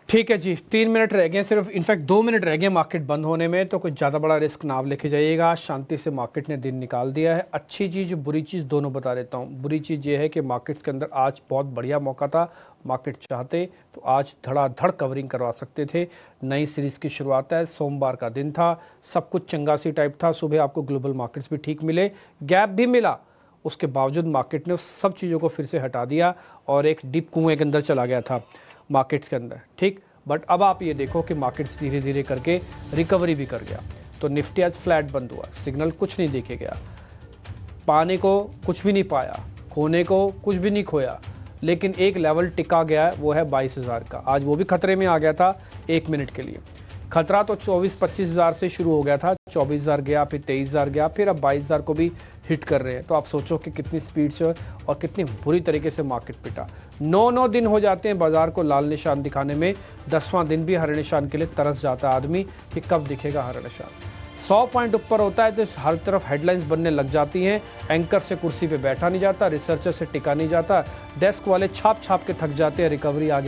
[SPEAKER 6] ठीक है जी, 3 मिनट रह गए सिर्फ, इनफैक्ट 2 मिनट रह गए मार्केट बंद होने में, तो कुछ ज़्यादा बड़ा रिस्क ना लेके जाइएगा। शांति से मार्केट ने दिन निकाल दिया है। अच्छी चीज़ बुरी चीज़ दोनों बता देता हूँ। बुरी चीज़ ये है कि मार्केट्स के अंदर आज बहुत बढ़िया मौका था, मार्केट चाहते तो आज धड़ाधड़ कवरिंग करवा सकते थे। नई सीरीज़ की शुरुआत है, सोमवार का दिन था, सब कुछ चंगासी टाइप था। सुबह आपको ग्लोबल मार्केट्स भी ठीक मिले, गैप भी मिला, उसके बावजूद मार्केट ने उस सब चीज़ों को फिर से हटा दिया और एक डीप कुएँ के अंदर चला गया था मार्केट्स के अंदर, ठीक। बट अब आप ये देखो कि मार्केट्स धीरे धीरे करके रिकवरी भी कर गया। तो निफ्टी आज फ्लैट बंद हुआ, सिग्नल कुछ नहीं देखे गया, पाने को कुछ भी नहीं पाया, खोने को कुछ भी नहीं खोया, लेकिन एक लेवल टिका गया है, वो है 22,000 का। आज वो भी खतरे में आ गया था 1 मिनट के लिए। खतरा तो 24-25 हज़ार से शुरू हो गया था, 24,000 गया, फिर 23,000 गया, फिर अब 22,000 को भी हिट कर रहे हैं। तो आप सोचो कि कितनी स्पीड से और कितनी बुरी तरीके से मार्केट पिटा। 9 दिन हो जाते हैं बाजार को लाल निशान दिखाने में, 10वां दिन भी हरे निशान के लिए तरस जाता है आदमी कि कब दिखेगा हरा निशान। 100 पॉइंट ऊपर होता है तो हर तरफ हेडलाइंस बनने लग जाती हैं। एंकर से कुर्सी पे बैठा नहीं जाता, रिसर्चर से टिका नहीं जाता, डेस्क वाले छाप छाप के थक जाते हैं, रिकवरी आ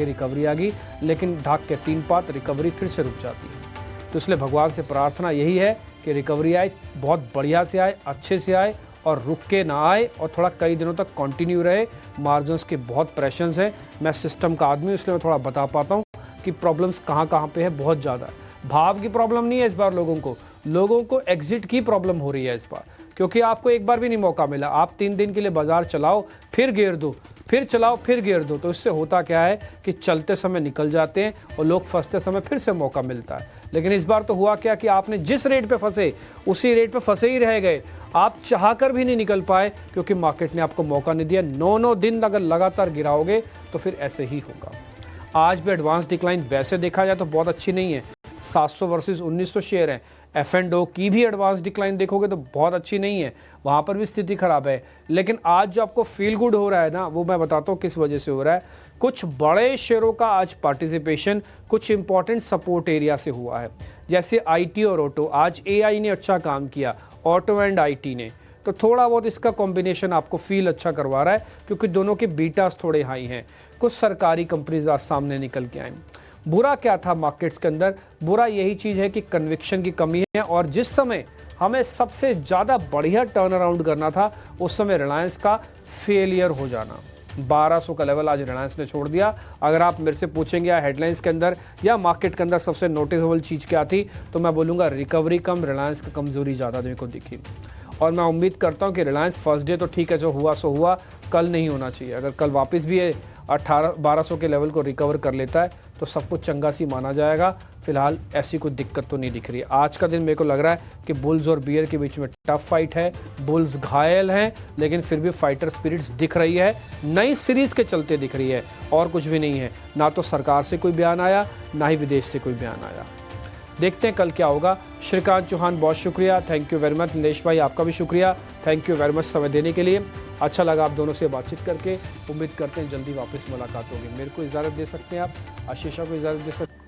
[SPEAKER 6] गई, लेकिन ढाक के 3 पात रिकवरी फिर से रुक जाती है। तो इसलिए भगवान से प्रार्थना यही है कि रिकवरी आए, बहुत बढ़िया से आए, अच्छे से आए और रुक के ना आए और थोड़ा कई दिनों तक कंटिन्यू रहे। मार्जिन्स के बहुत प्रेशंस है। मैं सिस्टम का आदमी हूँ, इसलिए मैं थोड़ा बता पाता हूँ कि प्रॉब्लम्स कहाँ पे है, बहुत ज़्यादा। भाव की प्रॉब्लम नहीं है इस बार, लोगों को एग्जिट की प्रॉब्लम हो रही है इस बार, क्योंकि आपको एक बार भी नहीं मौका मिला। आप 3 दिन के लिए बाजार चलाओ, फिर गिर दो, फिर चलाओ, फिर गिर दो। तो इससे होता क्या है कि चलते समय निकल जाते हैं और लोग फंसते समय फिर से मौका मिलता है। लेकिन इस बार तो हुआ क्या कि आपने जिस रेट पे फंसे उसी रेट पे फंसे ही रह गए, आप चाहकर भी नहीं निकल पाए क्योंकि मार्केट ने आपको मौका नहीं दिया। 9 दिन अगर लगातार गिराओगे तो फिर ऐसे ही होगा। आज भी एडवांस डिक्लाइन वैसे देखा जाए तो बहुत अच्छी नहीं है, 700 वर्सेस 1900 शेयर है। F&O की भी एडवांस डिक्लाइन देखोगे तो बहुत अच्छी नहीं है, वहाँ पर भी स्थिति खराब है। लेकिन आज जो आपको फील गुड हो रहा है ना, वो मैं बताता हूँ किस वजह से हो रहा है। कुछ बड़े शेयरों का आज पार्टिसिपेशन कुछ इंपॉर्टेंट सपोर्ट एरिया से हुआ है, जैसे IT और ऑटो। आज AI ने अच्छा काम किया, ऑटो एंड IT ने, तो थोड़ा बहुत इसका कॉम्बिनेशन आपको फील अच्छा करवा रहा है क्योंकि दोनों के बीटास थोड़े हाई हैं। कुछ सरकारी कंपनीज आज सामने निकल के आई। बुरा क्या था मार्केट्स के अंदर? बुरा यही चीज़ है कि कन्विक्शन की कमी है, और जिस समय हमें सबसे ज़्यादा बढ़िया टर्न अराउंड करना था उस समय रिलायंस का फेलियर हो जाना। 1200 का लेवल आज रिलायंस ने छोड़ दिया। अगर आप मेरे से पूछेंगे हेडलाइंस के अंदर या मार्केट के अंदर सबसे नोटिसेबल चीज़ क्या थी, तो मैं बोलूँगा रिकवरी कम, रिलायंस की कमज़ोरी ज़्यादा मेरे को दिखी। और मैं उम्मीद करता हूँ कि रिलायंस फर्स्ट डे तो ठीक है, जो हुआ सो हुआ, कल नहीं होना चाहिए। अगर कल वापस भी 1200 के लेवल को रिकवर कर लेता है तो सब कुछ चंगा सी माना जाएगा। फिलहाल ऐसी कोई दिक्कत तो नहीं दिख रही है। आज का दिन मेरे को लग रहा है कि बुल्स और बियर के बीच में टफ फाइट है। बुल्स घायल हैं लेकिन फिर भी फाइटर स्पिरिट्स दिख रही है, नई सीरीज के चलते दिख रही है, और कुछ भी नहीं है। ना तो सरकार से कोई बयान आया, ना ही विदेश से कोई बयान आया। देखते हैं कल क्या होगा। श्रीकांत चौहान बहुत शुक्रिया, thank you very much. Nilesh भाई आपका भी शुक्रिया, थैंक यू वेरी मच समय देने के लिए। अच्छा लगा आप दोनों से बातचीत करके। उम्मीद करते हैं जल्दी वापस मुलाकात होगी। मेरे को इजाज़त दे सकते हैं आप, आशीषा को इजाज़त दे सकते हैं।